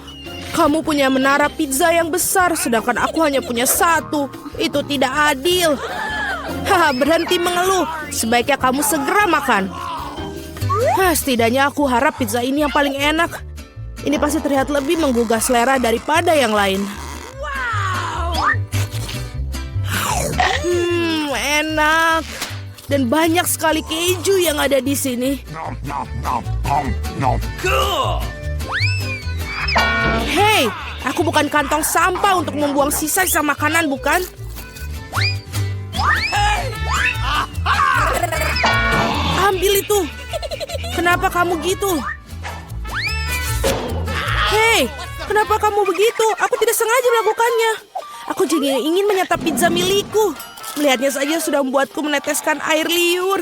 kamu punya menara pizza yang besar, sedangkan aku hanya punya satu. Itu tidak adil. Haha, berhenti mengeluh. Sebaiknya kamu segera makan. Setidaknya aku harap pizza ini yang paling enak. Ini pasti terlihat lebih menggugah selera daripada yang lain. Enak. Dan banyak sekali keju yang ada di sini. Cool. Hei, aku bukan kantong sampah untuk membuang sisa-sisa makanan, bukan? Ambil itu. Kenapa kamu gitu? Hei, kenapa kamu begitu? Aku tidak sengaja melakukannya. Aku juga ingin menyantap pizza milikku. Melihatnya saja sudah membuatku meneteskan air liur.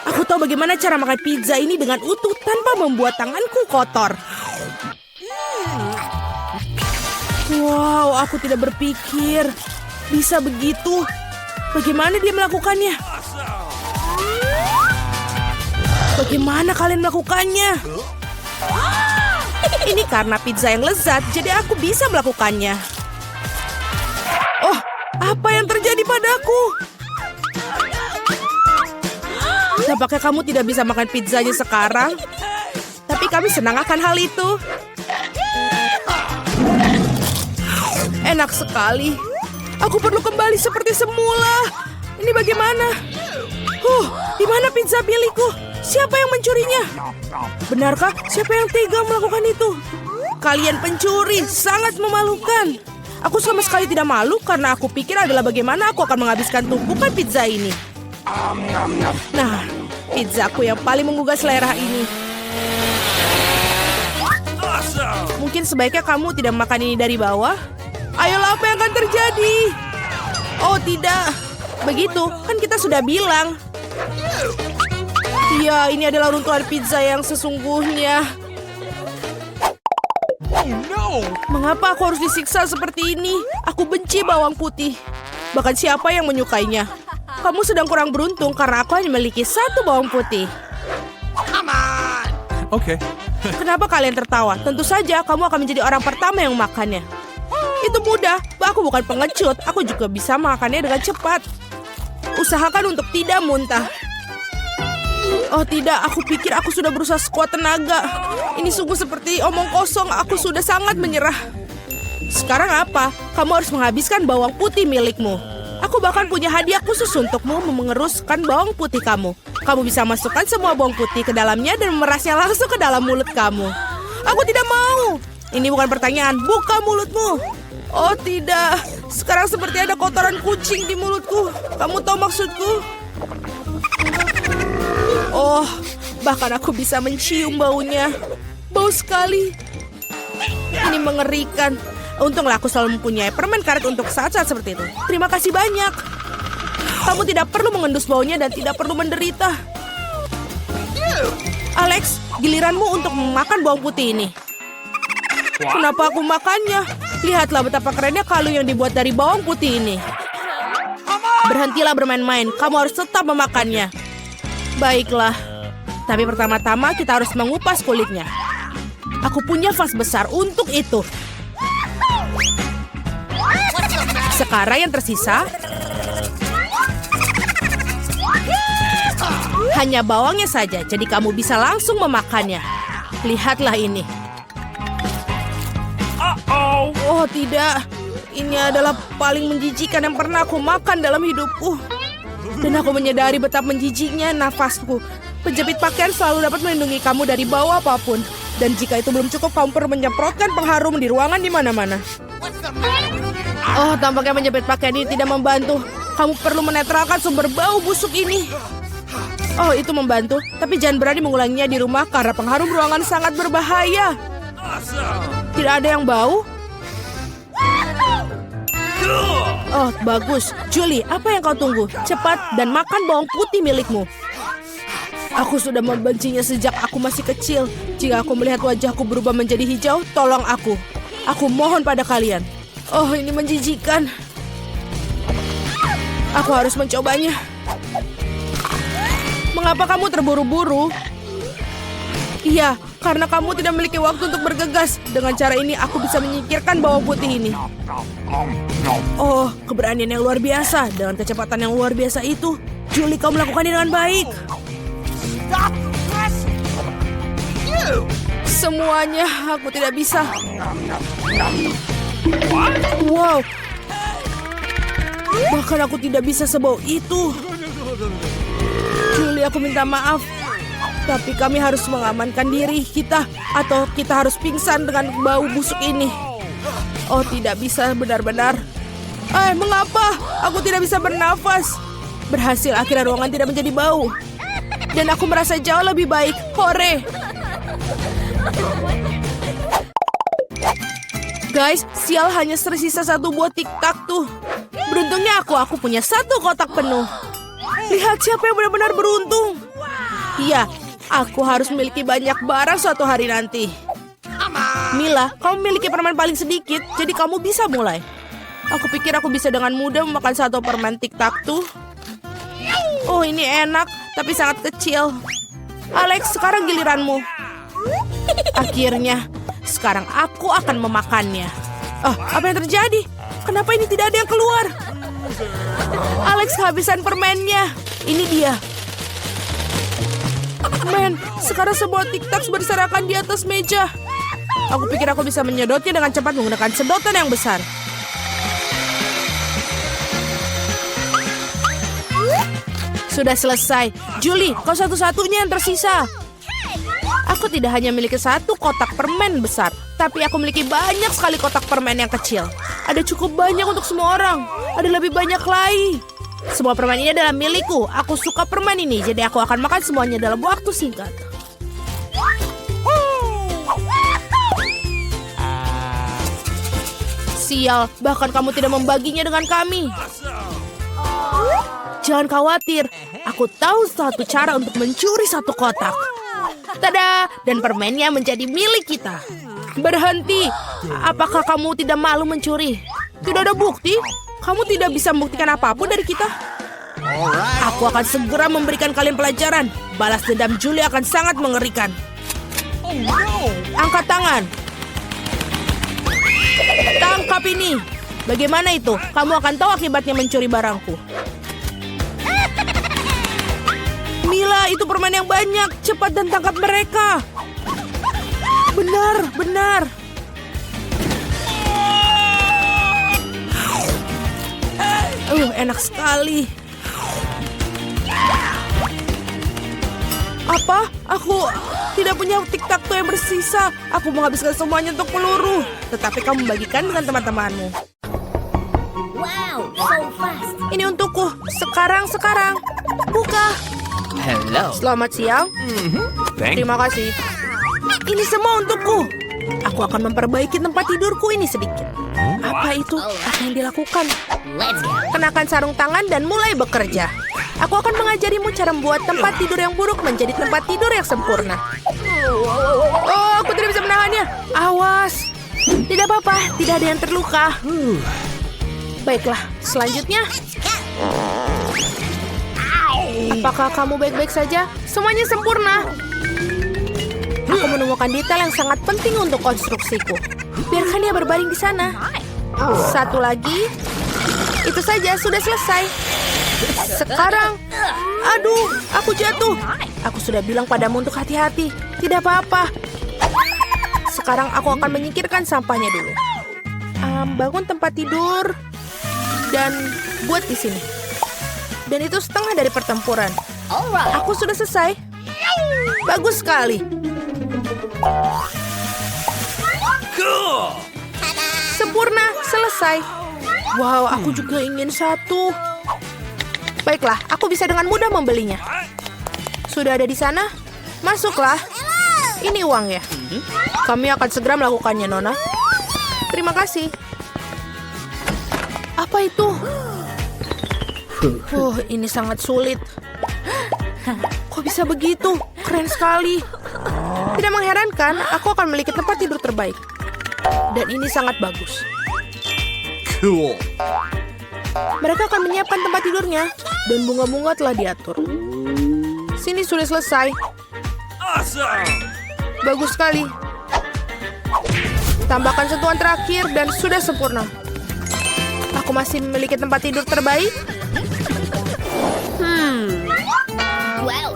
Aku tahu bagaimana cara makan pizza ini dengan utuh tanpa membuat tanganku kotor. Wow, aku tidak berpikir bisa begitu. Bagaimana dia melakukannya? Bagaimana kalian melakukannya? Ini karena pizza yang lezat, jadi aku bisa melakukannya. Oh, apa yang terjadi padaku? Nampaknya kamu tidak bisa makan pizzanya sekarang. Tapi kami senang akan hal itu. Enak sekali. Aku perlu kembali seperti semula. Ini bagaimana? Di mana pizza milikku? Siapa yang mencurinya? Benarkah? Siapa yang tega melakukan itu? Kalian pencuri, sangat memalukan. Aku sama sekali tidak malu karena aku pikir adalah bagaimana aku akan menghabiskan tumpukan pizza ini. Nah, pizzaku yang paling menggugah selera ini. Mungkin sebaiknya kamu tidak makan ini dari bawah. Ayolah, apa yang akan terjadi? Oh tidak, begitu kan kita sudah bilang. Iya, ini adalah runtuhan pizza yang sesungguhnya. Mengapa aku harus disiksa seperti ini? Aku benci bawang putih. Bahkan siapa yang menyukainya? Kamu sedang kurang beruntung karena aku hanya memiliki satu bawang putih. Okay. Kenapa kalian tertawa? Tentu saja kamu akan menjadi orang pertama yang memakannya. Itu mudah. Aku bukan pengecut. Aku juga bisa makannya dengan cepat. Usahakan untuk tidak muntah. Oh tidak, aku pikir aku sudah berusaha sekuat tenaga. Ini sungguh seperti omong kosong. Aku sudah sangat menyerah. Sekarang apa? Kamu harus menghabiskan bawang putih milikmu. Aku bahkan punya hadiah khusus untukmu mengeruskan bawang putih kamu. Kamu bisa masukkan semua bawang putih ke dalamnya dan memerasnya langsung ke dalam mulut kamu. Aku tidak mau. Ini bukan pertanyaan, buka mulutmu. Oh tidak, sekarang seperti ada kotoran kucing di mulutku. Kamu tahu maksudku? Oh, bahkan aku bisa mencium baunya. Bau sekali. Ini mengerikan. Untunglah aku selalu mempunyai permen karet untuk saat-saat seperti itu. Terima kasih banyak. Kamu tidak perlu mengendus baunya dan tidak perlu menderita. Alex, giliranmu untuk memakan bawang putih ini. Kenapa aku makannya? Lihatlah betapa kerennya kaldu yang dibuat dari bawang putih ini. Berhentilah bermain-main. Kamu harus tetap memakannya. Baiklah. Tapi pertama-tama kita harus mengupas kulitnya. Aku punya vas besar untuk itu. Sekarang yang tersisa hanya bawangnya saja, jadi kamu bisa langsung memakannya. Lihatlah ini. Oh tidak, ini adalah paling menjijikan yang pernah aku makan dalam hidupku. Dan aku menyadari betapa menjijiknya nafasku. Penjepit pakaian selalu dapat melindungi kamu dari bau apapun. Dan jika itu belum cukup, kamu perlu menyemprotkan pengharum di ruangan di mana-mana. Oh, tampaknya menjepit pakaian ini tidak membantu. Kamu perlu menetralkan sumber bau busuk ini. Oh, itu membantu. Tapi jangan berani mengulanginya di rumah karena pengharum ruangan sangat berbahaya. Tidak ada yang bau? Oh, bagus. Julie, apa yang kau tunggu? Cepat dan makan bawang putih milikmu. Aku sudah membencinya sejak aku masih kecil. Jika aku melihat wajahku berubah menjadi hijau, tolong aku. Aku mohon pada kalian. Oh, ini menjijikan. Aku harus mencobanya. Mengapa kamu terburu-buru? Iya, karena kamu tidak memiliki waktu untuk bergegas. Dengan cara ini, aku bisa menyingkirkan bawang putih ini. Oh, keberanian yang luar biasa. Dengan kecepatan yang luar biasa itu, Julie, kau melakukannya dengan baik. Semuanya, aku tidak bisa. Wow. Bahkan aku tidak bisa sebau itu. Julie, aku minta maaf. Tapi kami harus mengamankan diri kita. Atau kita harus pingsan dengan bau busuk ini. Oh, tidak bisa benar-benar. Mengapa? Aku tidak bisa bernafas. Berhasil, akhirnya ruangan tidak menjadi bau. Dan aku merasa jauh lebih baik. Hore! Guys, sial, hanya tersisa satu buah tiktak tuh. Beruntungnya aku punya satu kotak penuh. Lihat siapa yang benar-benar beruntung. Iya, aku harus memiliki banyak barang suatu hari nanti. Mila, kamu memiliki permen paling sedikit, jadi kamu bisa mulai. Aku pikir aku bisa dengan mudah memakan satu permen tiktak tuh. Oh, ini enak, tapi sangat kecil. Alex, sekarang giliranmu. Akhirnya, sekarang aku akan memakannya. Oh, apa yang terjadi? Kenapa ini tidak ada yang keluar? Alex kehabisan permennya. Ini dia. Men, sekarang semua tiktak berserakan di atas meja. Aku pikir aku bisa menyedotnya dengan cepat menggunakan sedotan yang besar. Sudah selesai. Julie, kau satu-satunya yang tersisa. Aku tidak hanya memiliki satu kotak permen besar, tapi aku memiliki banyak sekali kotak permen yang kecil. Ada cukup banyak untuk semua orang. Ada lebih banyak lagi. Semua permen ini adalah milikku. Aku suka permen ini, jadi aku akan makan semuanya dalam waktu singkat. Sial, bahkan kamu tidak membaginya dengan kami. Jangan khawatir, aku tahu satu cara untuk mencuri satu kotak. Tada! Dan permennya menjadi milik kita. Berhenti! Apakah kamu tidak malu mencuri? Tidak ada bukti. Kamu tidak bisa membuktikan apapun dari kita. Aku akan segera memberikan kalian pelajaran. Balas dendam Julie akan sangat mengerikan. Angkat tangan. Tangkap ini. Bagaimana itu? Kamu akan tahu akibatnya mencuri barangku. Mila, itu permen yang banyak. Cepat dan tangkap mereka. Benar, benar. Enak sekali. Apa? Aku tidak punya tic-tac-toe yang bersisa. Aku menghabiskan semuanya untuk peluru. Tetapi kamu bagikan dengan teman-temanmu. Wow, so fast. Ini untukku. Sekarang. Buka. Hello. Selamat siang. Terima kasih. Ini semua untukku. Aku akan memperbaiki tempat tidurku ini sedikit. Apa itu? Apa yang dilakukan? Let's go. Kenakan sarung tangan dan mulai bekerja. Aku akan mengajarimu cara membuat tempat tidur yang buruk menjadi tempat tidur yang sempurna. Oh, aku tidak bisa menahannya. Awas. Tidak apa-apa, tidak ada yang terluka. Baiklah, selanjutnya. Apakah kamu baik-baik saja? Semuanya sempurna. Aku menemukan detail yang sangat penting untuk konstruksiku. Biarkan dia berbaring di sana. Satu lagi. Itu saja, sudah selesai. Sekarang, aduh, aku jatuh. Aku sudah bilang padamu untuk hati-hati. Tidak apa-apa. Sekarang aku akan menyingkirkan sampahnya dulu. Bangun tempat tidur dan buat di sini. Dan itu setengah dari pertempuran. Alright. Aku sudah selesai. Bagus sekali. Cool. Sempurna, selesai. Wow, aku juga ingin satu. Baiklah, aku bisa dengan mudah membelinya. Sudah ada di sana? Masuklah. Ini uangnya. Kami akan segera melakukannya, Nona. Terima kasih. Apa itu? Ini sangat sulit. Kok bisa begitu? Keren sekali. Tidak mengherankan, aku akan memiliki tempat tidur terbaik. Dan ini sangat bagus. Cool. Mereka akan menyiapkan tempat tidurnya dan bunga-bunga telah diatur. Sini sudah selesai. Awesome. Bagus sekali. Tambahkan sentuhan terakhir dan sudah sempurna. Aku masih memiliki tempat tidur terbaik. Wow.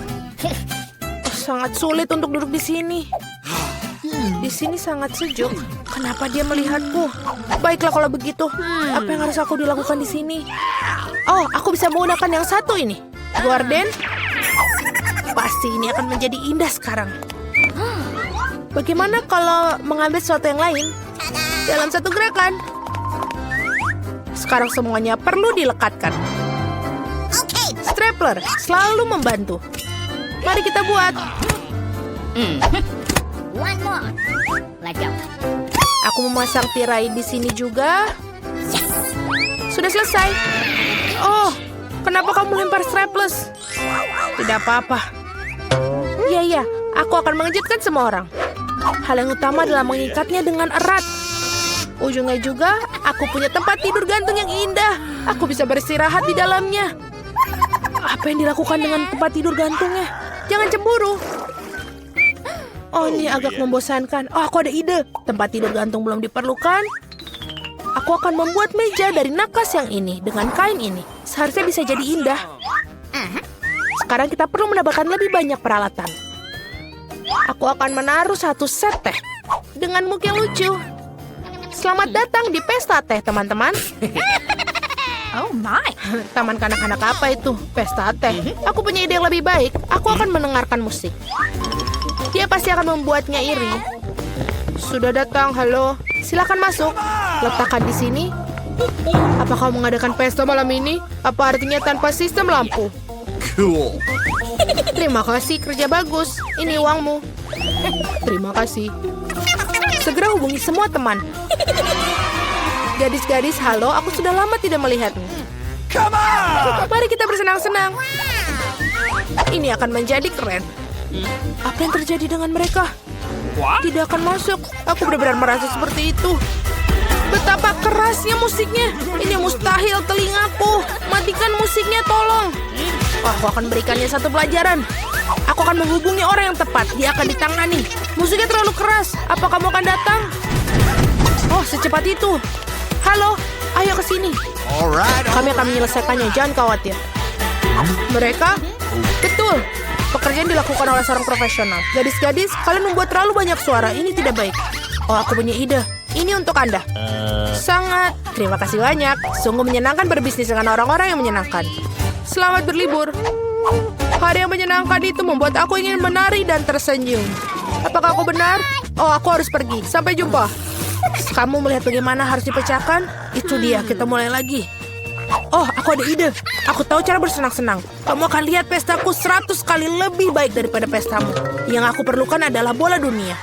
Sangat sulit untuk duduk di sini. Di sini sangat sejuk. Kenapa dia melihatku? Baiklah kalau begitu. Apa yang harus aku dilakukan di sini? Oh, aku bisa menggunakan yang satu ini. Gordon. Pasti ini akan menjadi indah sekarang. Bagaimana kalau mengambil sesuatu yang lain dalam satu gerakan? Sekarang semuanya perlu dilekatkan. Stapler selalu membantu. Mari kita buat. One more. Let's go. Aku memasang tirai di sini juga. Sudah selesai. Oh, kenapa kamu lempar strapless? Tidak apa-apa. Iya, aku akan mengejutkan semua orang. Hal yang utama adalah mengikatnya dengan erat. Ujungnya juga, aku punya tempat tidur gantung yang indah. Aku bisa beristirahat di dalamnya. Apa yang dilakukan dengan tempat tidur gantungnya? Jangan cemburu. Oh, ini agak membosankan. Oh, aku ada ide. Tempat tidur gantung belum diperlukan. Aku akan membuat meja dari nakas yang ini dengan kain ini. Seharusnya bisa jadi indah. Sekarang kita perlu menambahkan lebih banyak peralatan. Aku akan menaruh satu set teh dengan muk yang lucu. Selamat datang di pesta teh, teman-teman. Oh my. Taman kanak-kanak apa itu? Pesta teh. Aku punya ide yang lebih baik. Aku akan mendengarkan musik. Dia pasti akan membuatnya iri. Sudah datang, halo. Silakan masuk. Letakkan di sini. Apa kau mengadakan pesta malam ini? Apa artinya tanpa sistem lampu? Cool. Terima kasih, kerja bagus. Ini uangmu. Terima kasih. Segera hubungi semua teman. Gadis-gadis, halo. Aku sudah lama tidak melihatmu. Come on! Mari kita bersenang-senang. Ini akan menjadi keren. Apa yang terjadi dengan mereka? What? Tidak akan masuk. Aku benar-benar merasa seperti itu. Betapa kerasnya musiknya. Ini mustahil telingaku. Matikan musiknya, tolong. Aku akan berikannya satu pelajaran. Aku akan menghubungi orang yang tepat. Dia akan ditangani. Musiknya terlalu keras. Apa kamu akan datang? Oh, secepat itu. Halo, ayo ke sini. Alright. Kami akan menyelesaikannya, jangan khawatir. Mereka? Betul. Pekerjaan dilakukan oleh seorang profesional. Gadis-gadis, kalian membuat terlalu banyak suara. Ini tidak baik. Oh, aku punya ide. Ini untuk Anda. Sangat. Terima kasih banyak. Sungguh menyenangkan berbisnis dengan orang-orang yang menyenangkan. Selamat berlibur. Hari yang menyenangkan itu membuat aku ingin menari dan tersenyum. Apakah aku benar? Oh, aku harus pergi. Sampai jumpa. Kamu melihat bagaimana harus dipecahkan? Itu dia, kita mulai lagi. Oh, aku ada ide. Aku tahu cara bersenang-senang. Kamu akan lihat pestaku 100 kali lebih baik daripada pestamu. Yang aku perlukan adalah bola dunia.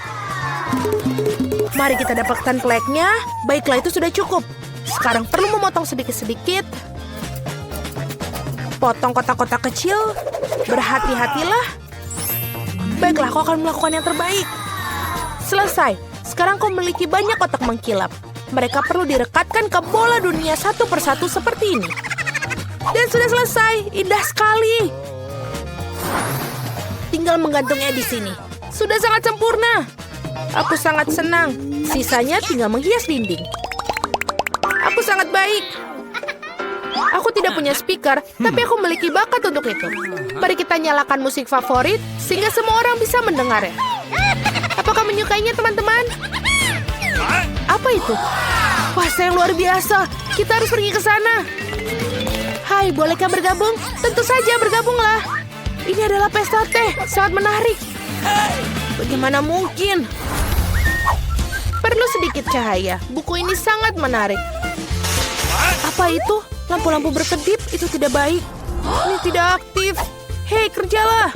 Mari kita dapatkan flagnya. Baiklah, itu sudah cukup. Sekarang perlu memotong sedikit-sedikit. Potong kotak-kotak kecil. Berhati-hatilah. Baiklah, kau akan melakukan yang terbaik. Selesai. Sekarang kau memiliki banyak kotak mengkilap. Mereka perlu direkatkan ke bola dunia satu persatu seperti ini. Dan sudah selesai. Indah sekali. Tinggal menggantungnya di sini. Sudah sangat sempurna. Aku sangat senang. Sisanya tinggal menghias dinding. Aku sangat baik. Aku tidak punya speaker, tapi aku memiliki bakat untuk itu. Mari kita nyalakan musik favorit, sehingga semua orang bisa mendengarnya. Apakah menyukainya, teman-teman? Apa itu? Wah, yang luar biasa. Kita harus pergi ke sana. Hai, bolehkah bergabung? Tentu saja, bergabunglah. Ini adalah pesta teh. Sangat menarik. Bagaimana mungkin? Perlu sedikit cahaya. Buku ini sangat menarik. Apa itu? Lampu-lampu berkedip? Itu tidak baik. Ini tidak aktif. Hei, kerjalah.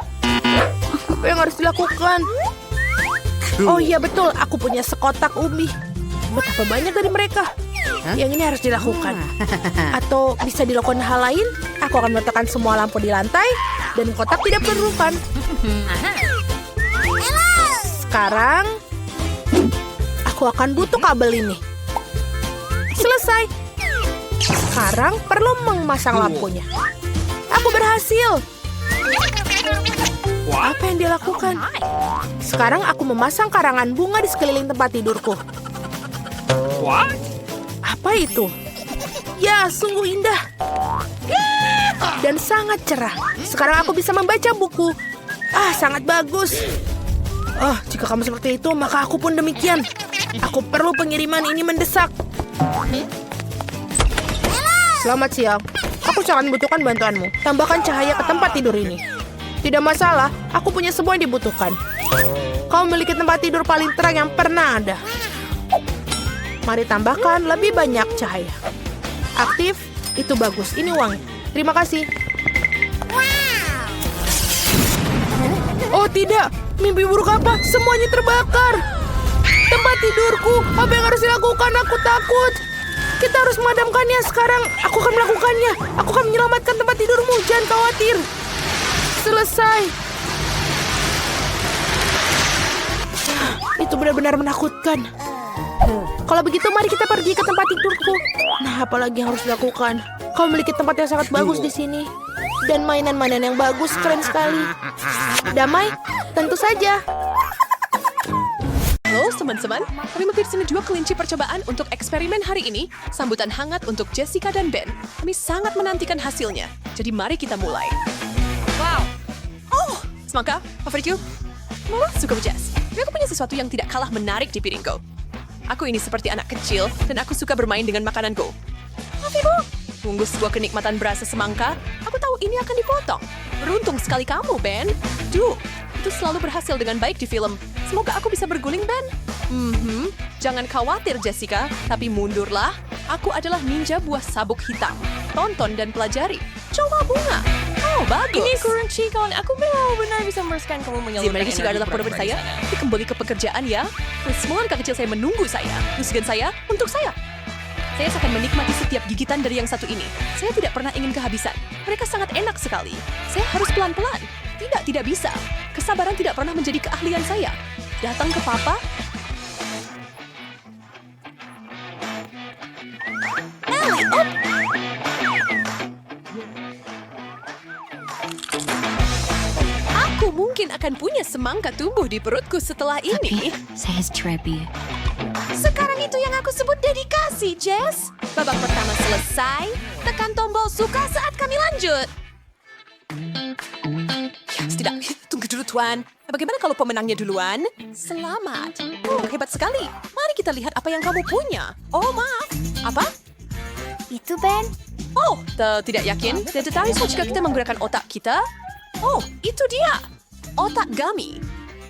Apa yang harus dilakukan? Oh iya betul, aku punya sekotak ubi. Betapa banyak dari mereka. Yang ini harus dilakukan. Atau bisa dilakukan hal lain? Aku akan meletakkan semua lampu di lantai dan kotak tidak diperlukan. Sekarang aku akan butuh kabel ini. Selesai. Sekarang perlu memasang lampunya. Aku berhasil. Apa yang dia lakukan? Sekarang aku memasang karangan bunga di sekeliling tempat tidurku. What? Apa itu? Ya, sungguh indah. Dan sangat cerah. Sekarang aku bisa membaca buku. Ah, sangat bagus. Oh, jika kamu seperti itu, maka aku pun demikian. Aku perlu pengiriman ini mendesak. Selamat siang. Aku sangat membutuhkan bantuanmu. Tambahkan cahaya ke tempat tidur ini. Tidak masalah, aku punya semua yang dibutuhkan. Kau memiliki tempat tidur paling terang yang pernah ada. Mari tambahkan lebih banyak cahaya. Aktif, itu bagus. Ini uang. Terima kasih. Oh tidak, mimpi buruk apa? Semuanya terbakar. Tempat tidurku, apa yang harus dilakukan? Aku takut. Kita harus memadamkannya sekarang. Aku akan melakukannya. Aku akan menyelamatkan tempat tidurmu. Jangan khawatir. Selesai. Itu benar-benar menakutkan. Kalau begitu, mari kita pergi ke tempat tidurku. Nah, apalagi yang harus dilakukan? Kau memiliki tempat yang sangat bagus di sini. Dan mainan-mainan yang bagus, keren sekali. Damai? Tentu saja. Halo teman-teman, kami mampir sini juga kelinci percobaan untuk eksperimen hari ini. Sambutan hangat untuk Jessica dan Ben. Kami sangat menantikan hasilnya. Jadi mari kita mulai. Wow. Oh, semangka, favorit you? Suka Jess. Tapi aku punya sesuatu yang tidak kalah menarik di piringku. Aku ini seperti anak kecil dan aku suka bermain dengan makananku. Maaf ibu. Sungguh sebuah kenikmatan berasa semangka. Aku tahu ini akan dipotong. Beruntung sekali kamu, Ben. Itu selalu berhasil dengan baik di film. Semoga aku bisa berguling, Ben. Jangan khawatir, Jessica. Tapi mundurlah. Aku adalah ninja buah sabuk hitam. Tonton dan pelajari. Coba bunga. Oh, bagus. Ini kurang kawan. Aku benar-benar bisa memerlukan kamu menyalurkan Gimana Jessica adalah produk saya? Tapi kembali ke pekerjaan ya. Semua anak kecil saya menunggu saya. Musgan saya untuk saya. Saya akan menikmati setiap gigitan dari yang satu ini. Saya tidak pernah ingin kehabisan. Mereka sangat enak sekali. Saya harus pelan-pelan. Tidak bisa. Kesabaran tidak pernah menjadi keahlian saya. Datang ke Papa. Ellie, up! Aku mungkin akan punya semangka tumbuh di perutku setelah ini. Saya Treppy. Sekarang itu yang aku sebut dedikasi, Jess. Babak pertama selesai. Tekan tombol suka saat kami lanjut. Ya, tidak. Tunggu dulu, Tuan. Bagaimana kalau pemenangnya duluan? Selamat. Oh, hebat sekali. Mari kita lihat apa yang kamu punya. Oh, maaf. Apa? Itu Ben. Oh, tidak yakin. Dan tertarik jika kita menggunakan otak kita? Oh, itu dia. Otak gummy.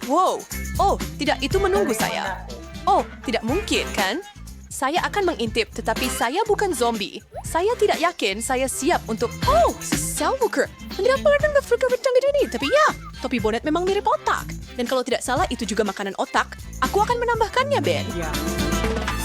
Wow. Oh, tidak, itu menunggu saya. Oh, tidak mungkin, kan? Saya akan mengintip, tetapi saya bukan zombie. Saya tidak yakin saya siap untuk... Oh, Cell Walker. Tidak pernah Afrika bercanggih ini, tapi ya, topi bonet memang mirip otak. Dan kalau tidak salah, itu juga makanan otak. Aku akan menambahkannya, Ben.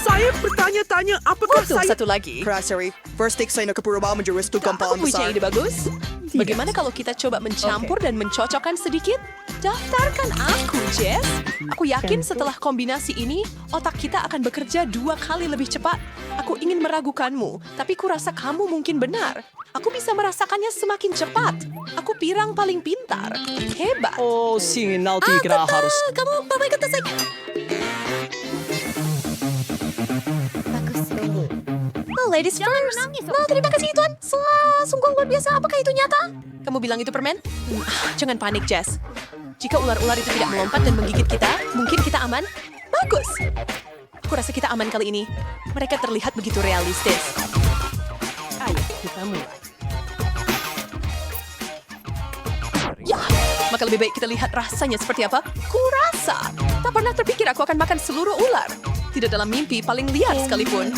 Saya bertanya-tanya apakah Untuk saya... satu lagi. Sorry, first take saya nak kepura menjurus tu Aku gampang punya besar. ide bagus. Bagaimana kalau kita coba mencampur dan mencocokkan sedikit? Daftarkan aku, Jess. Aku yakin setelah kombinasi ini, otak kita akan bekerja 2 kali lebih cepat. Aku ingin meragukanmu, tapi kurasa kamu mungkin benar. Aku bisa merasakannya semakin cepat. Aku pirang paling pintar. Hebat. Oh, sinal tigra harus. Kamu bawa kata saya. Ladies first. Nah, terima kasih Tuan. Sungguh luar biasa. Apakah itu nyata? Kamu bilang itu permen? Jangan panik, Jess. Jika ular-ular itu tidak melompat dan menggigit kita, mungkin kita aman. Bagus. Aku rasa kita aman kali ini. Mereka terlihat begitu realistis. Ayo, kita mulai. Ya, maka lebih baik kita lihat rasanya seperti apa. Kurasa. Tak pernah terpikir aku akan makan seluruh ular. Tidak dalam mimpi paling liar sekalipun.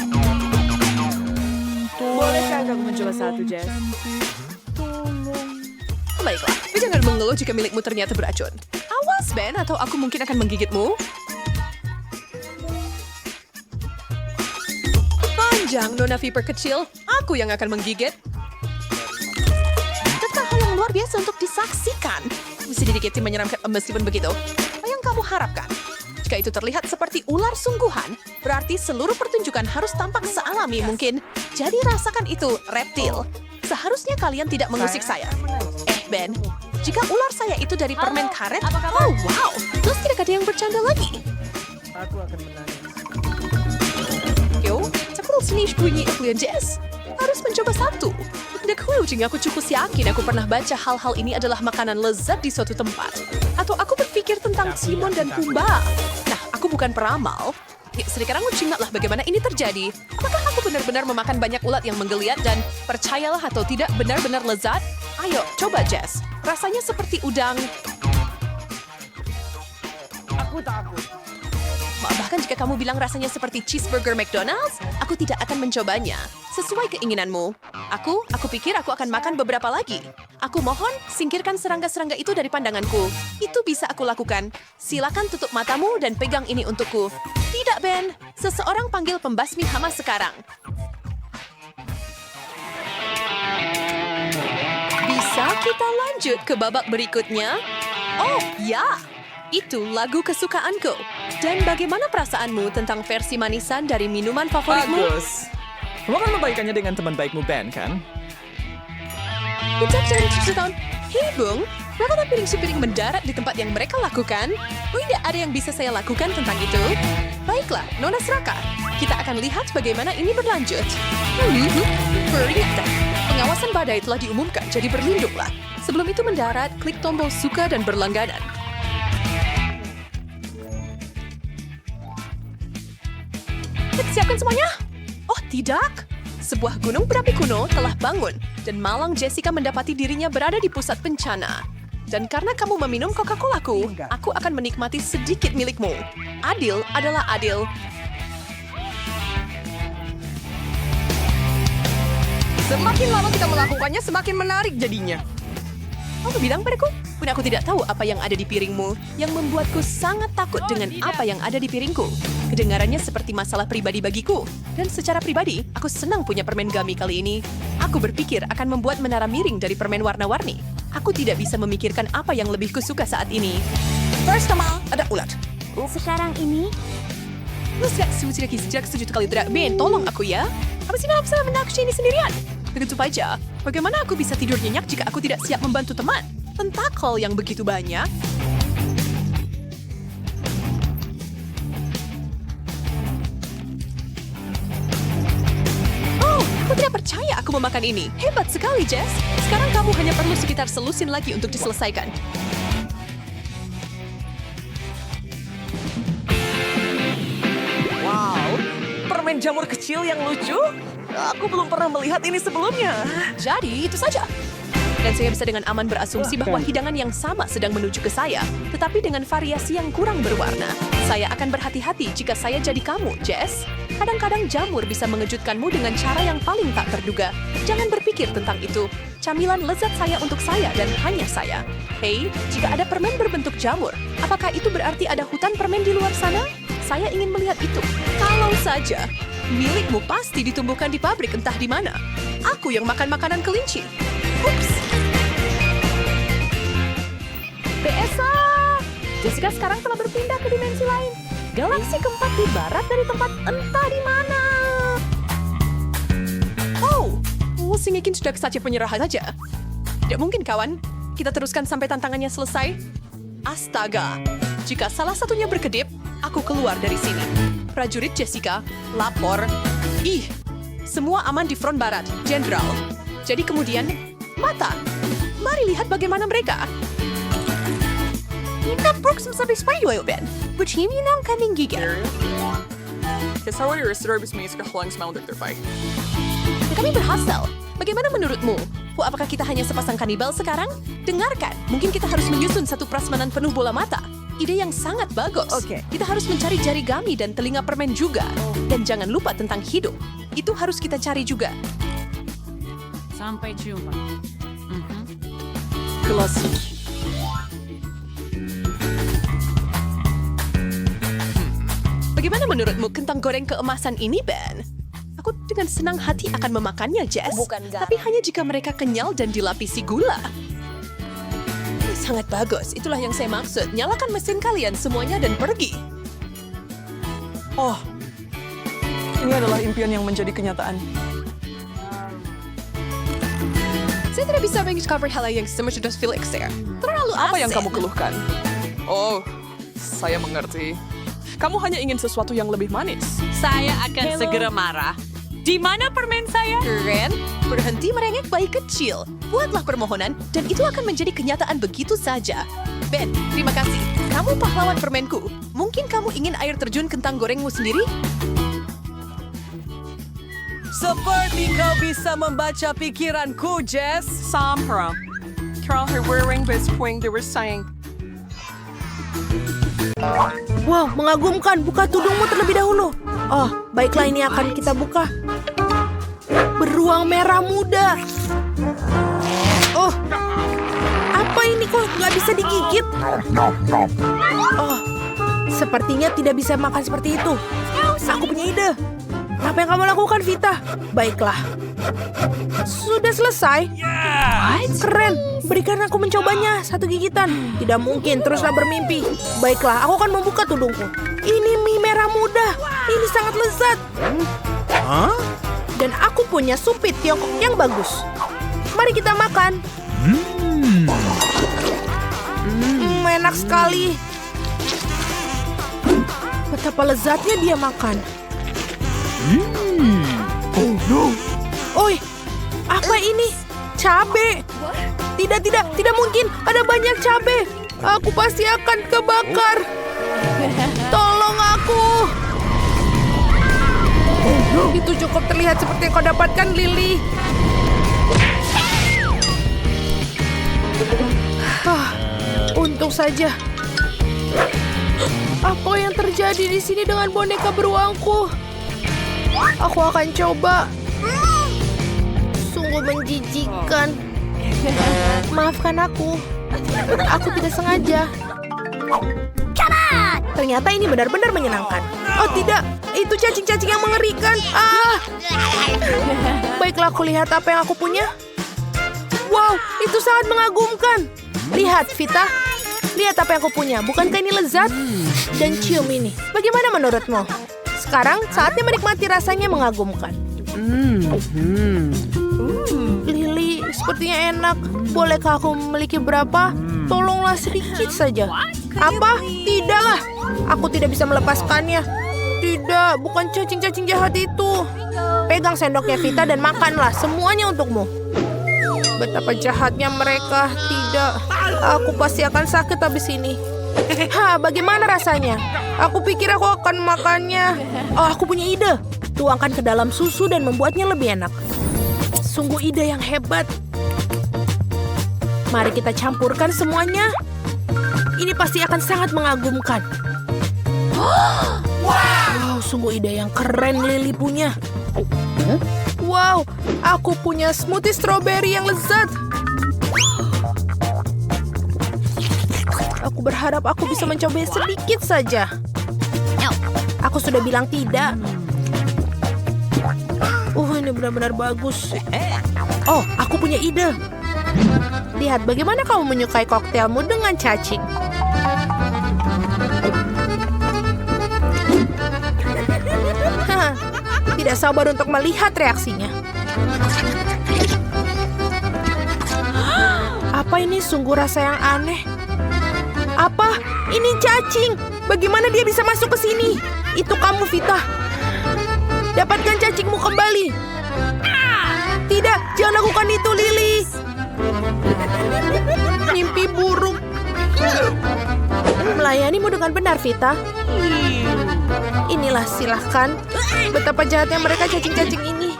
Bolehkah kamu mencoba satu, Jess? Baiklah, tapi jangan mengeluh jika milikmu ternyata beracun. Awas, Ben, atau aku mungkin akan menggigitmu. Panjang, Nona Viper kecil. Aku yang akan menggigit. Tetap hal yang luar biasa untuk disaksikan. Sedikit menyeramkan meskipun begitu. Apa yang kamu harapkan? Jika itu terlihat seperti ular sungguhan, berarti seluruh pertunjukan harus tampak sealami mungkin. Jadi rasakan itu, reptil. Seharusnya kalian tidak mengusik saya. Ben, jika ular saya itu dari permen karet, oh wow, terus tidak ada yang bercanda lagi. Aku akan menangis. Yo, cakul sini bunyi Evelyn Jess. Harus mencoba satu. Tidak hujung aku cukup yakin aku pernah baca hal-hal ini adalah makanan lezat di suatu tempat. Atau aku berpikir tentang Timon dan Pumba. Nah, aku bukan peramal. Sekarang ingatlah bagaimana ini terjadi. Apakah aku benar-benar memakan banyak ulat yang menggeliat dan percayalah atau tidak benar-benar lezat? Ayo, coba Jess. Rasanya seperti udang. Aku takut. Bahkan jika kamu bilang rasanya seperti cheeseburger McDonald's, aku tidak akan mencobanya. Sesuai keinginanmu. Aku pikir aku akan makan beberapa lagi. Aku mohon, singkirkan serangga-serangga itu dari pandanganku. Itu bisa aku lakukan. Silakan tutup matamu dan pegang ini untukku. Tidak, Ben. Seseorang panggil pembasmi hama sekarang. Bisa kita lanjut ke babak berikutnya? Oh, ya. Itu lagu kesukaanku. Dan bagaimana perasaanmu tentang versi manisan dari minuman favoritmu? Bagus. Kamu akan membaikannya dengan teman baikmu Ben, kan? Kita jangan cuci tahun. Hei, Bung. Kenapa piring-piring mendarat di tempat yang mereka lakukan? Tidak ada yang bisa saya lakukan tentang itu. Baiklah, Nona Seraka. Kita akan lihat bagaimana ini berlanjut. Peringatan. Pengawasan badai telah diumumkan, jadi berlindunglah. Sebelum itu mendarat, klik tombol suka dan berlangganan. Siapkan semuanya? Oh, tidak. Sebuah gunung berapi kuno telah bangun, dan malang Jessica mendapati dirinya berada di pusat bencana. Dan karena kamu meminum Coca-Colaku, aku akan menikmati sedikit milikmu. Adil adalah adil. Semakin lama kita melakukannya, semakin menarik jadinya. Kamu bilang padaku, pun aku tidak tahu apa yang ada di piringmu, yang membuatku sangat takut dengan apa yang ada di piringku. Kedengarannya seperti masalah pribadi bagiku. Dan secara pribadi, aku senang punya permen gummy kali ini. Aku berpikir akan membuat menara miring dari permen warna-warni. Aku tidak bisa memikirkan apa yang lebih kusuka saat ini. Pertama, ada ulat. Sekarang ini, Lu sejak setuju kali tidak, Ben, tolong aku ya. Apa sih maaf saya menakshi ini sendirian? Begitu saja, bagaimana aku bisa tidur nyenyak jika aku tidak siap membantu teman? Tentakel yang begitu banyak. Oh, aku tidak percaya aku memakan ini. Hebat sekali, Jess. Sekarang kamu hanya perlu sekitar selusin lagi untuk diselesaikan. Wow, permen jamur kecil yang lucu. Aku belum pernah melihat ini sebelumnya. Jadi, itu saja. Dan saya bisa dengan aman berasumsi bahwa hidangan yang sama sedang menuju ke saya, tetapi dengan variasi yang kurang berwarna. Saya akan berhati-hati jika saya jadi kamu, Jess. Kadang-kadang jamur bisa mengejutkanmu dengan cara yang paling tak terduga. Jangan berpikir tentang itu. Camilan lezat saya untuk saya dan hanya saya. Hei, jika ada permen berbentuk jamur, apakah itu berarti ada hutan permen di luar sana? Saya ingin melihat itu. Kalau saja, milikmu pasti ditumbuhkan di pabrik entah di mana. Aku yang makan makanan kelinci. Ups. PSA! Jessica sekarang telah berpindah ke dimensi lain. Galaksi keempat di barat dari tempat entah di mana. Oh, si Mikin sudah saja penyerah saja. Tidak mungkin, kawan. Kita teruskan sampai tantangannya selesai. Astaga, jika salah satunya berkedip, aku keluar dari sini. Prajurit Jessica, lapor. Ih, semua aman di front barat, Jenderal. Jadi kemudian, mata. Mari lihat bagaimana mereka. Kita Brooks sampai Spider Ben. Begini nang kambing gigit. Kami berhasil. Bagaimana menurutmu? Apakah kita hanya sepasang kanibal sekarang? Dengarkan, mungkin kita harus menyusun satu prasmanan penuh bola mata. Ide yang sangat bagus. Oke. Kita harus mencari jari gami dan telinga permen juga. Dan jangan lupa tentang hidup. Itu harus kita cari juga. Sampai jumpa. Klasik. Bagaimana menurutmu kentang goreng keemasan ini, Ben? Aku dengan senang hati akan memakannya, Jess. Tapi hanya jika mereka kenyal dan dilapisi gula. Sangat bagus, itulah yang saya maksud. Nyalakan mesin kalian semuanya dan pergi. Oh, ini adalah impian yang menjadi kenyataan. Saya tidak bisa mencover hal yang sudah Felix ya. Terlalu asin. Apa yang kamu keluhkan? Oh, saya mengerti. Kamu hanya ingin sesuatu yang lebih manis. Saya akan segera marah. Di mana permen saya? Keren, berhenti merengek bayi kecil. Buatlah permohonan, dan itu akan menjadi kenyataan begitu saja. Ben, terima kasih. Kamu pahlawan permenku. Mungkin kamu ingin air terjun kentang gorengmu sendiri? Seperti kau bisa membaca pikiranku, Jess. Somehow, Carol her wearing this point they were saying. Wow, mengagumkan. Buka tudungmu terlebih dahulu. Oh, baiklah ini akan kita buka. Beruang merah muda. Oh, apa ini kok nggak bisa digigit? Oh, sepertinya tidak bisa makan seperti itu. Aku punya ide. Apa yang kamu lakukan, Vita? Baiklah. Sudah selesai? Keren. Berikan aku mencobanya. Satu gigitan. Tidak mungkin. Teruslah bermimpi. Baiklah, aku akan membuka tudungku. Ini mie merah muda. Ini sangat lezat. Dan aku punya supit Tiongkok yang bagus. Mari kita makan. Enak sekali. Betapa lezatnya dia makan. Oi, apa ini? Cabe. Tidak mungkin. Ada banyak cabe. Aku pasti akan kebakar. Tolong aku. Itu cukup terlihat seperti yang kau dapatkan, Lily. Untung saja. Apa yang terjadi di sini dengan boneka beruangku? Aku akan coba. Sungguh menjijikan. Maafkan aku. Aku tidak sengaja. Ternyata ini benar-benar menyenangkan. Oh tidak, itu cacing-cacing yang mengerikan. Baiklah, aku lihat apa yang aku punya. Wow, itu sangat mengagumkan. Lihat, Vita. Lihat apa yang aku punya. Bukankah ini lezat? Dan cium ini. Bagaimana menurutmu? Sekarang saatnya menikmati rasanya mengagumkan. Lily, sepertinya enak. Bolehkah aku memiliki berapa? Tolonglah sedikit saja. Apa? Tidaklah. Aku tidak bisa melepaskannya. Tidak, bukan cacing-cacing jahat itu. Pegang sendoknya Vita dan makanlah. Semuanya untukmu. Betapa jahatnya mereka. Tidak, aku pasti akan sakit habis ini. Bagaimana rasanya? Aku pikir aku akan makannya. Oh, aku punya ide. Tuangkan ke dalam susu dan membuatnya lebih enak. Sungguh ide yang hebat. Mari kita campurkan semuanya. Ini pasti akan sangat mengagumkan. Wow, sungguh ide yang keren Lily punya. Wow, aku punya smoothie strawberry yang lezat. Aku berharap aku bisa mencoba sedikit saja. Aku sudah bilang tidak. Ini benar-benar bagus. Oh, aku punya ide. Lihat bagaimana kamu menyukai koktailmu dengan cacing. Tidak sabar untuk melihat reaksinya. Apa ini sungguh rasa yang aneh? Apa? Ini cacing. Bagaimana dia bisa masuk ke sini? Itu kamu, Vita. Dapatkan cacingmu kembali. Tidak, jangan lakukan itu, Lily. Mimpi buruk. Melayanimu dengan benar, Vita. Inilah, silahkan. Betapa jahatnya mereka cacing-cacing ini.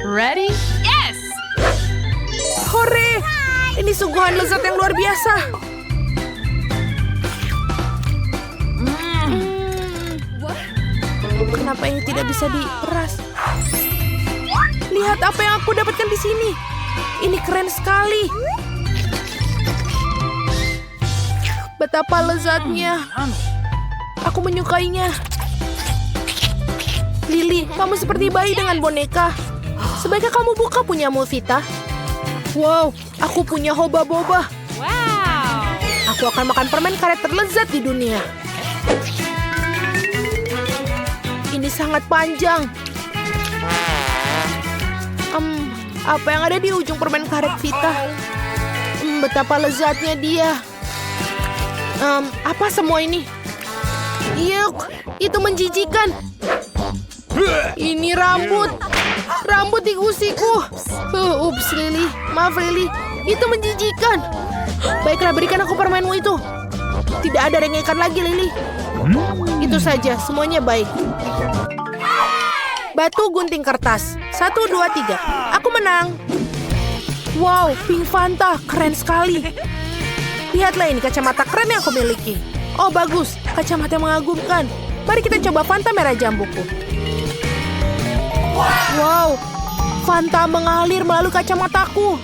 Ready? Yes! Hore! Ini sungguhan lezat yang luar biasa. Kenapa ini tidak bisa diperas? Lihat apa yang aku dapatkan di sini. Ini keren sekali. Betapa lezatnya. Aku menyukainya. Lily, kamu seperti bayi dengan boneka. Sebaiknya kamu buka punyamu, Vita. Wow, aku punya hoba-boba. Wow. Aku akan makan permen karet terlezat di dunia. Ini sangat panjang. Apa yang ada di ujung permen karet Vita? Betapa lezatnya dia. Apa semua ini? Yuk, itu menjijikan. Ini rambut. Rambut di gusiku. Ups, Lily. Maaf, Lily. Itu menjijikan. Baiklah, berikan aku permenmu itu. Tidak ada rengekan lagi, Lily. Itu saja, semuanya baik. Batu gunting kertas. 1, 2, 3. Aku menang. Wow, pink Fanta. Keren sekali. Lihatlah ini kacamata keren yang aku miliki. Oh, bagus. Kacamata yang mengagumkan. Mari kita coba Fanta merah jambuku. Wow, Fanta mengalir melalui kacamataku.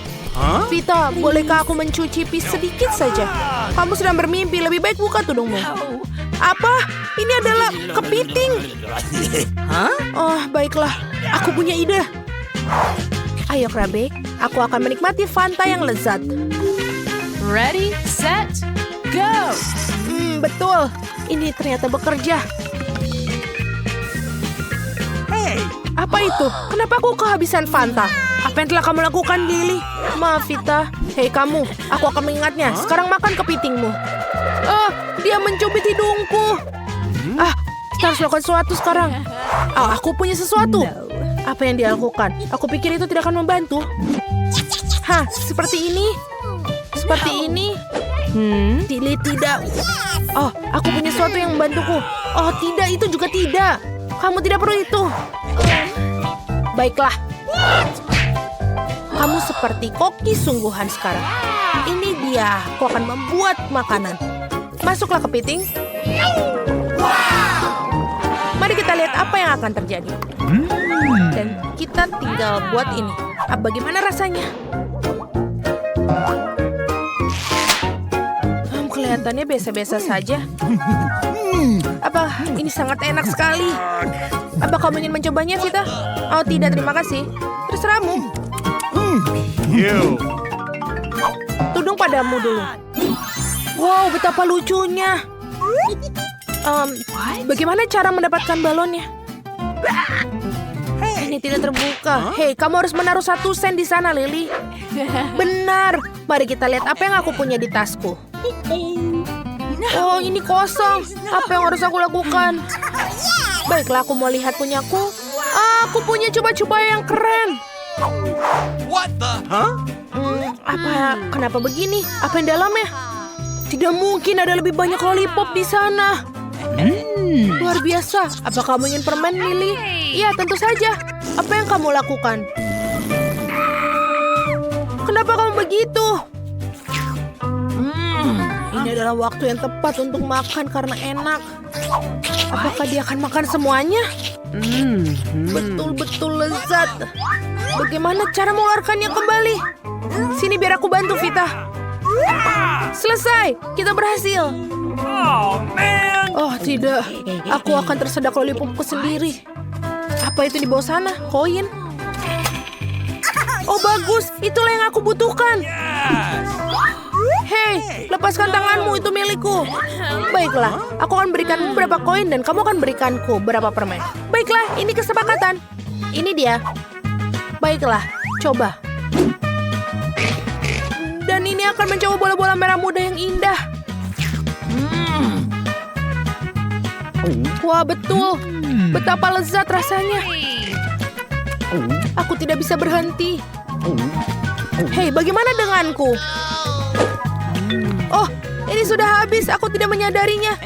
Vita, bolehkah aku mencicipi sedikit saja? Kamu sedang bermimpi, lebih baik buka tudungmu. Apa? Ini adalah kepiting. Oh, baiklah. Aku punya ide. Ayo, Krabe. Aku akan menikmati Fanta yang lezat. Ready, set, go! Betul. Ini ternyata bekerja. Apa itu? Kenapa aku kehabisan Fanta? Apa yang telah kamu lakukan, Lily? Maaf, Vita. Hei kamu, aku akan mengingatnya. Sekarang makan kepitingmu. Dia mencubit hidungku. Kita harus lakukan sesuatu sekarang. Aku punya sesuatu. Apa yang dia lakukan? Aku pikir itu tidak akan membantu. Seperti ini. Seperti ini. Lily tidak. Aku punya sesuatu yang membantuku. Oh, tidak, itu juga tidak. Kamu tidak perlu itu. Baiklah. Kamu seperti koki sungguhan sekarang. Ini dia, aku akan membuat makanan. Masuklah kepiting. Mari kita lihat apa yang akan terjadi. Dan kita tinggal buat ini. Bagaimana rasanya? Kelihatannya biasa-biasa saja. Apa ini sangat enak sekali? Apa kamu ingin mencobanya, Vita? Oh tidak, terima kasih. Terserahmu. Tudung padamu dulu. Wow, betapa lucunya. Bagaimana cara mendapatkan balonnya? Ini tidak terbuka. Hei, kamu harus menaruh 1 sen di sana, Lily. Benar. Mari kita lihat apa yang aku punya di tasku. Oh, ini kosong. Apa yang harus aku lakukan? Baiklah, aku mau lihat punyaku. Aku punya coba-coba yang keren. What the? Kenapa begini? Apa yang dalamnya? Tidak mungkin ada lebih banyak lollipop di sana. Luar biasa. Apa kamu ingin permen, Lily? Iya, tentu saja. Apa yang kamu lakukan? Kenapa kamu begitu? Ini adalah waktu yang tepat untuk makan karena enak. Apakah dia akan makan semuanya? Betul-betul lezat. Bagaimana cara mengeluarkannya kembali? Sini biar aku bantu, Vita. Selesai, kita berhasil. Oh tidak, aku akan tersedak lollipopku sendiri. Apa itu di bawah sana? Koin? Oh bagus, itulah yang aku butuhkan. Hei, lepaskan tanganmu, itu milikku. Baiklah, aku akan berikanmu berapa koin dan kamu akan berikanku berapa permen. Baiklah, ini kesepakatan. Ini dia. Baiklah, coba. Dan ini akan mencoba bola-bola merah muda yang indah. Wah, betul. Betapa lezat rasanya. Aku tidak bisa berhenti. Hei, bagaimana denganku? Oh, ini sudah habis. Aku tidak menyadarinya.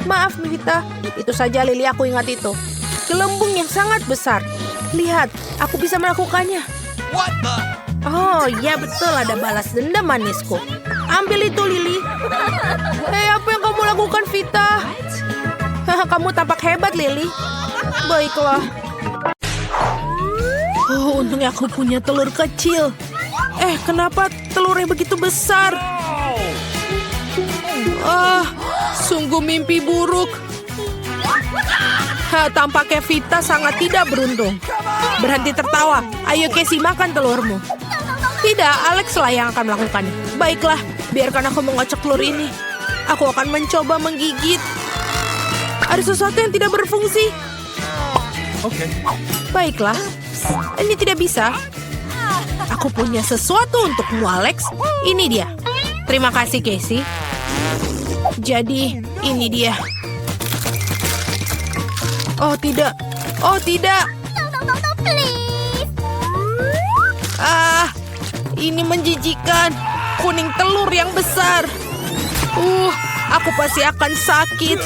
Maaf, Vita. Itu saja, Lily, aku ingat itu. Gelembung yang sangat besar. Lihat, aku bisa melakukannya. What the? Oh, ya betul, ada balas dendam manisku. Ambil itu, Lily. Hei, apa yang kamu lakukan, Vita? Kamu tampak hebat, Lily. Baiklah. Oh, untungnya aku punya telur kecil. Kenapa telurnya begitu besar? Sungguh mimpi buruk. Tampaknya Vita sangat tidak beruntung. Berhenti tertawa. Ayo, Casey, makan telurmu. Tidak, Alex lah yang akan melakukannya. Baiklah, biarkan aku mengocok telur ini. Aku akan mencoba menggigit. Ada sesuatu yang tidak berfungsi. Okay. Baiklah, ini tidak bisa. Aku punya sesuatu untukmu, Alex. Ini dia. Terima kasih, Casey. Jadi, ini dia. Oh, tidak. Oh, tidak. Ini menjijikan. Kuning telur yang besar. Aku pasti akan sakit.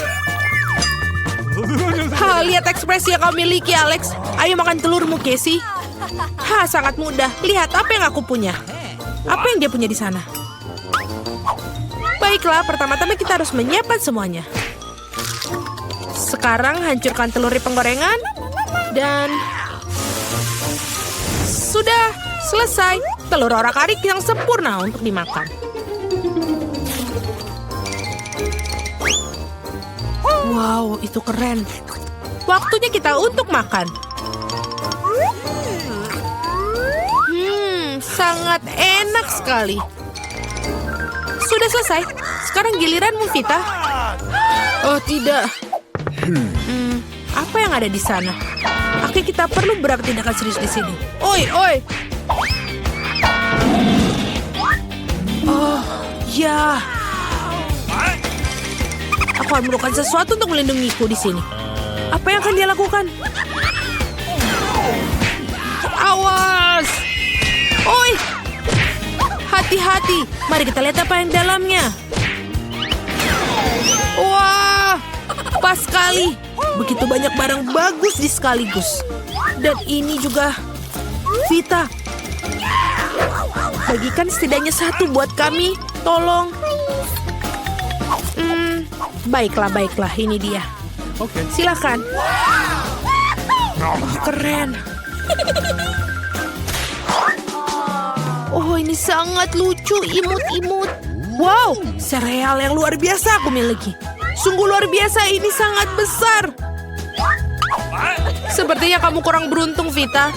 Lihat ekspresi yang kau miliki, Alex. Ayo makan telurmu, Casey. Sangat mudah. Lihat apa yang aku punya. Apa yang dia punya di sana? Baiklah, pertama-tama kita harus menyiapkan semuanya. Sekarang hancurkan telur di penggorengan. Dan sudah selesai. Telur orak-arik yang sempurna untuk dimakan. Wow, itu keren. Waktunya kita untuk makan. Sangat enak sekali. Sudah selesai. Sekarang giliranmu, Vita. Oh, tidak. Apa yang ada di sana? Oke, kita perlu beberapa tindakan serius di sini. Oi, oi. Oh, ya. Aku akan melakukan sesuatu untuk melindungiku di sini. Apa yang akan dia lakukan? Awas! Oi! Hati-hati. Mari kita lihat apa yang dalamnya. Wah! Pas sekali. Begitu banyak barang bagus di sekaligus. Dan ini juga Vita. Bagikan setidaknya satu buat kami. Tolong. Baiklah. Ini dia. Okay. Silakan. Oh, keren. Oh, ini sangat lucu. Imut-imut. Wow, sereal yang luar biasa aku miliki. Sungguh luar biasa, ini sangat besar. Sepertinya kamu kurang beruntung, Vita.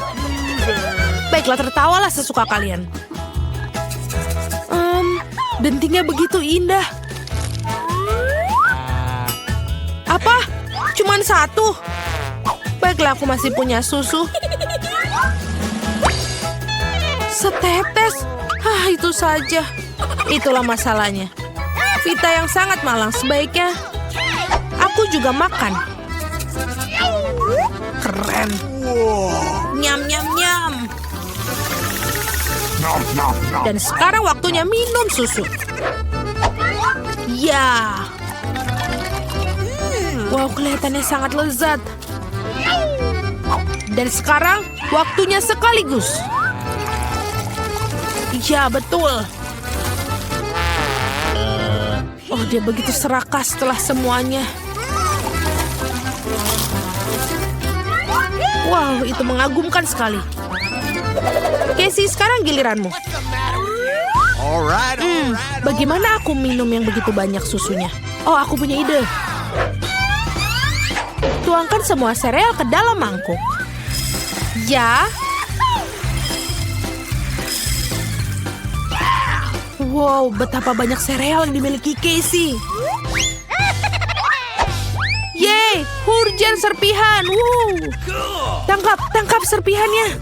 Baiklah, tertawalah sesuka kalian. Dentingnya begitu indah. Apa? Cuman satu? Baiklah, aku masih punya susu. Setetes? Itu saja. Itulah masalahnya. Vita yang sangat malang, sebaiknya aku juga makan. Keren. Nyam. Dan sekarang waktunya minum susu. Ya. Wow, kelihatannya sangat lezat. Dan sekarang waktunya sekaligus. Ya, betul. Oh, dia begitu serakah setelah semuanya. Wow, itu mengagumkan sekali. Casey, sekarang giliranmu. Alright. Bagaimana aku minum yang begitu banyak susunya? Oh, aku punya ide. Tuangkan semua sereal ke dalam mangkuk. Ya. Wow, betapa banyak sereal yang dimiliki Casey. Yeay, hujan serpihan. Wow. Tangkap serpihannya.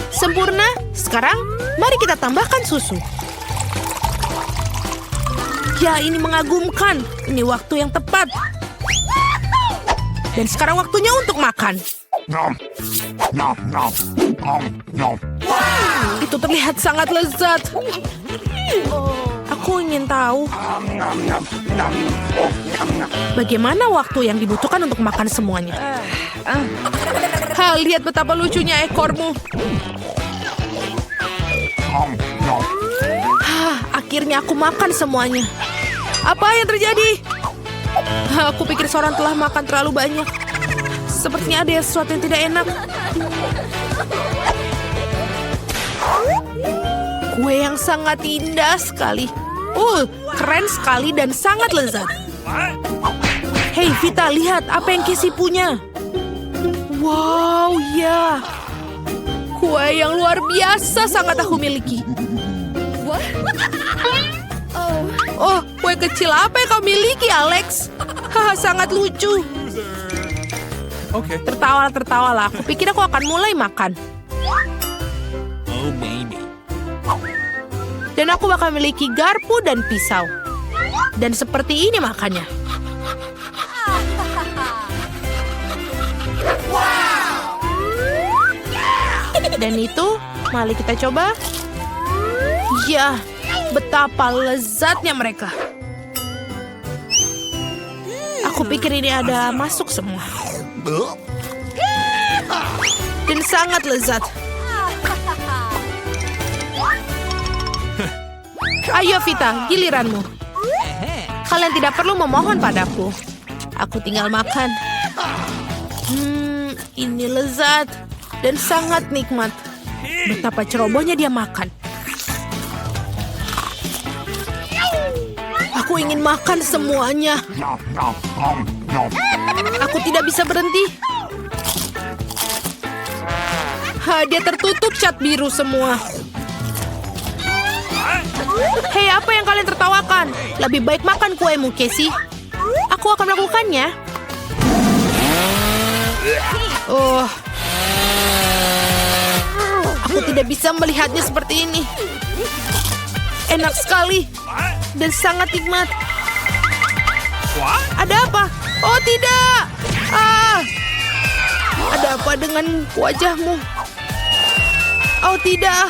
Sempurna. Sekarang, mari kita tambahkan susu. Ya, ini mengagumkan. Ini waktu yang tepat. Dan sekarang waktunya untuk makan. Itu terlihat sangat lezat. Aku ingin tahu bagaimana waktu yang dibutuhkan untuk makan semuanya. Lihat betapa lucunya ekormu. Akhirnya aku makan semuanya. Apa yang terjadi? Aku pikir seorang telah makan terlalu banyak. Sepertinya ada sesuatu yang tidak enak. Kue yang sangat indah sekali. Keren sekali dan sangat lezat. Hei Vita, lihat apa yang Casey punya. Wow, ya. Kue yang luar biasa sangat aku miliki. Oh, kue kecil apa yang kau miliki, Alex? Sangat lucu. Okay. Tertawalah. Aku pikir aku akan mulai makan. Oh, maybe. Dan aku bakal memiliki garpu dan pisau. Dan seperti ini makannya. Dan itu, mari kita coba. Ya, betapa lezatnya mereka. Aku pikir ini ada masuk semua. Dan sangat lezat. Ayo Vita, giliranmu. Kalian tidak perlu memohon padaku. Aku tinggal makan. Ini lezat dan sangat nikmat. Betapa cerobohnya dia makan. Aku ingin makan semuanya. Aku tidak bisa berhenti. Dia tertutup cat biru semua. Hei, apa yang kalian tertawakan? Lebih baik makan kuemu, Casey. Aku akan melakukannya. Aku tidak bisa melihatnya seperti ini. Enak sekali. Dan sangat nikmat. Ada apa? Oh, tidak. Ada apa dengan wajahmu? Oh, tidak.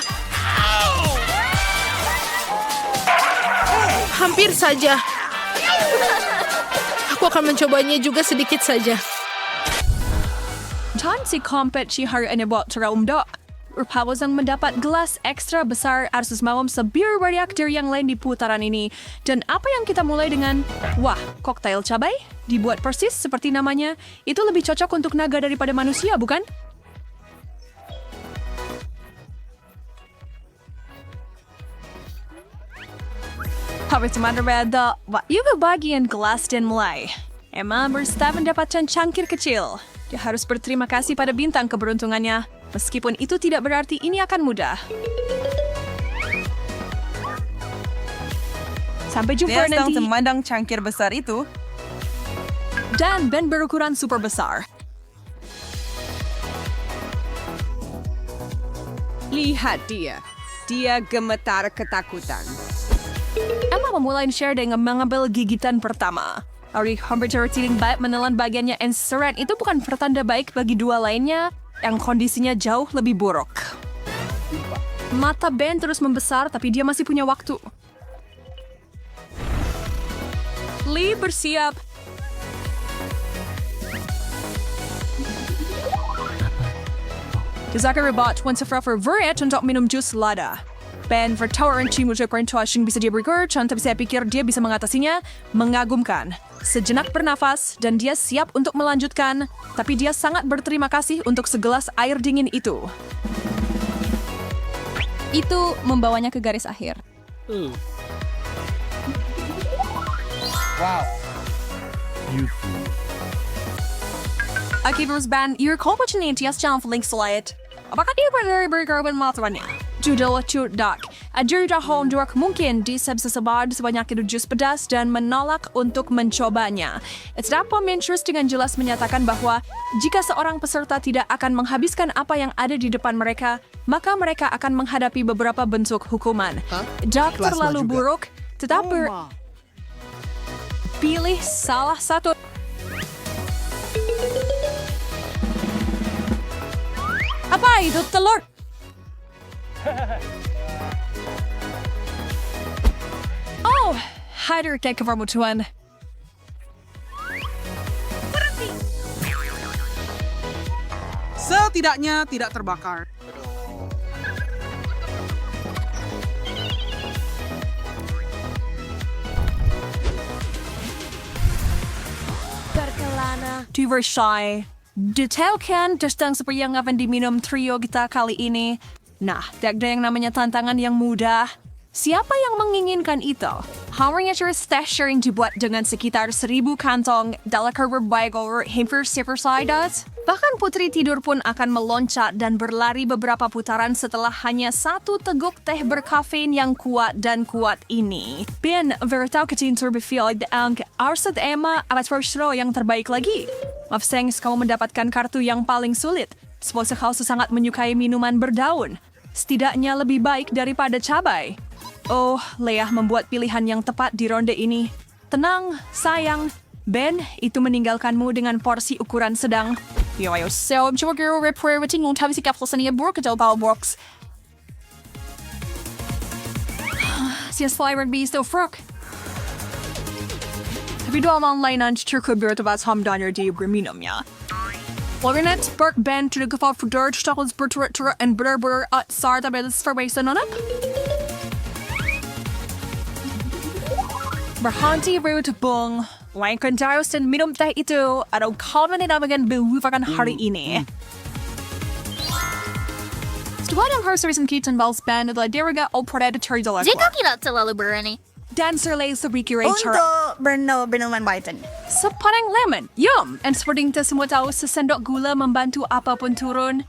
Hampir saja. Aku akan mencobanya juga sedikit saja. Dan si kompetisi hari ini buat terundak. Urpawaz yang mendapat gelas ekstra besar arsus mawam sebir reaktor yang lain di putaran ini. Dan apa yang kita mulai dengan? Wah, koktail cabai? Dibuat persis seperti namanya. Itu lebih cocok untuk naga daripada manusia, bukan? Habis beda, juga bagian gelas dan mulai. Emma berusaha mendapatkan cangkir kecil. Dia harus berterima kasih pada bintang keberuntungannya. Meskipun itu tidak berarti ini akan mudah. Sampai jumpa Dia sedang nanti. memandang cangkir besar itu. Dan Ben berukuran super besar. Lihat dia. Dia gemetar ketakutan. Emma memulai share dengan mengambil gigitan pertama. Ari hampir tertiling baik menelan bagiannya and seret itu bukan pertanda baik bagi dua lainnya yang kondisinya jauh lebih buruk. Mata Ben terus membesar tapi dia masih punya waktu. Lee bersiap. Zachary bought 1 for Verret untuk minum jus lada. Ben vertauren cimucuk perintahing bisa dia berger, tapi saya pikir dia bisa mengatasinya. Mengagumkan. Sejenak bernafas dan dia siap untuk melanjutkan, tapi dia sangat berterima kasih untuk segelas air dingin itu. Itu membawanya ke garis akhir. Akibat ban, your opportunity as channel link slide. Apakah dia berkorban matuannya? Judul Cudak. Ajur dahon duak mungkin disebut sebanyak itu jus pedas dan menolak untuk mencobanya. Terdapat Mentrus dengan jelas menyatakan bahwa jika seorang peserta tidak akan menghabiskan apa yang ada di depan mereka, maka mereka akan menghadapi beberapa bentuk hukuman. Dak terlalu buruk, tetapi pilih salah satu. Apa itu telur? Oh, hadir ke kepermutuan. Setidaknya tidak terbakar. Berkelana. Diversify. Detailkan tentang seperti yang akan diminum trio kita kali ini. Nah, ada yang namanya tantangan yang mudah. Siapa yang menginginkan itu? Hawanya stash yang dibuat dengan sekitar 1,000 kantong dalam berbagai hampir sidas. Bahkan putri tidur pun akan meloncat dan berlari beberapa putaran setelah hanya 1 teguk teh berkafein yang kuat dan kuat ini. Ben, veritau ketin terbefield ang arsad Emma alat pro yang terbaik lagi. Mafsengs kamu mendapatkan kartu yang paling sulit. Sepuluh kau sangat menyukai minuman berdaun. Setidaknya lebih baik daripada cabai. Oh, Leah membuat pilihan yang tepat di ronde ini. Tenang, sayang. Ben, itu meninggalkanmu dengan porsi ukuran sedang. Yoyo, so coba kira repair weting untuk habis kapsul seni buruk atau power box. Sias flyer beast of frog. Tapi dua online cukup bertebat hamdannya di berminumnya. Walaupun Burke Ben to the gefal for Dirge Stockles berturut-turut and bener-bener at sarta belas formation anak. Berhenti root bung. Lainkan Darius dan minum teh itu atau kau menambahkan belupakan hari ini. Setelah yang harus recent kitchen bells band adalah deriga o predatory dalam. Jika tidak terlalu berani. Dancer lay sa recreator. Untuk bernoman Biden. Sepaneng lemon, yum! And seperti kita semua tahu, sesendok gula membantu apapun turun.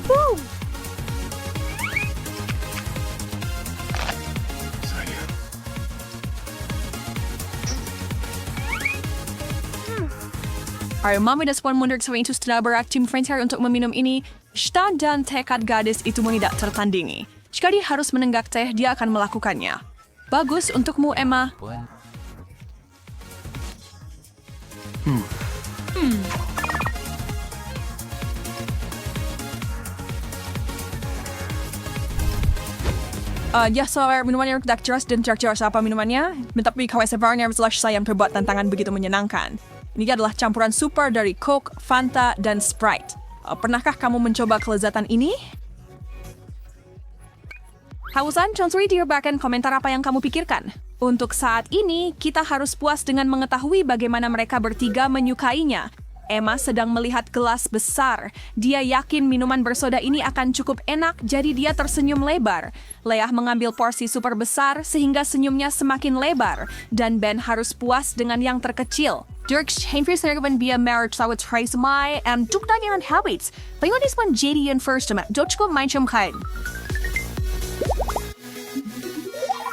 Woo! Our mami dan sepuan mundur sa itu setelah beraktim friends untuk meminum ini. Shta dan tekad gadis itu tidak tertandingi. Jika dia harus menenggak teh, dia akan melakukannya. Bagus untukmu, Emma. Ya, so minumannya tidak jelas dan tidak jelas apa minumannya. Tetapi kau sebenarnya setelah saya membuat tantangan begitu menyenangkan. Ini adalah campuran super dari Coke, Fanta, dan Sprite. Pernahkah kamu mencoba kelezatan ini? Hausan, Chonsuri bahkan komentar apa yang kamu pikirkan. Untuk saat ini, kita harus puas dengan mengetahui bagaimana mereka bertiga menyukainya. Emma sedang melihat gelas besar. Dia yakin minuman bersoda ini akan cukup enak, jadi dia tersenyum lebar. Leah mengambil porsi super besar sehingga senyumnya semakin lebar. Dan Ben harus puas dengan yang terkecil. Dirk Heinfries serban via marriage sawit tries my and took that on habits. Payon is one JD and first time. Dutch ko mind chum kain.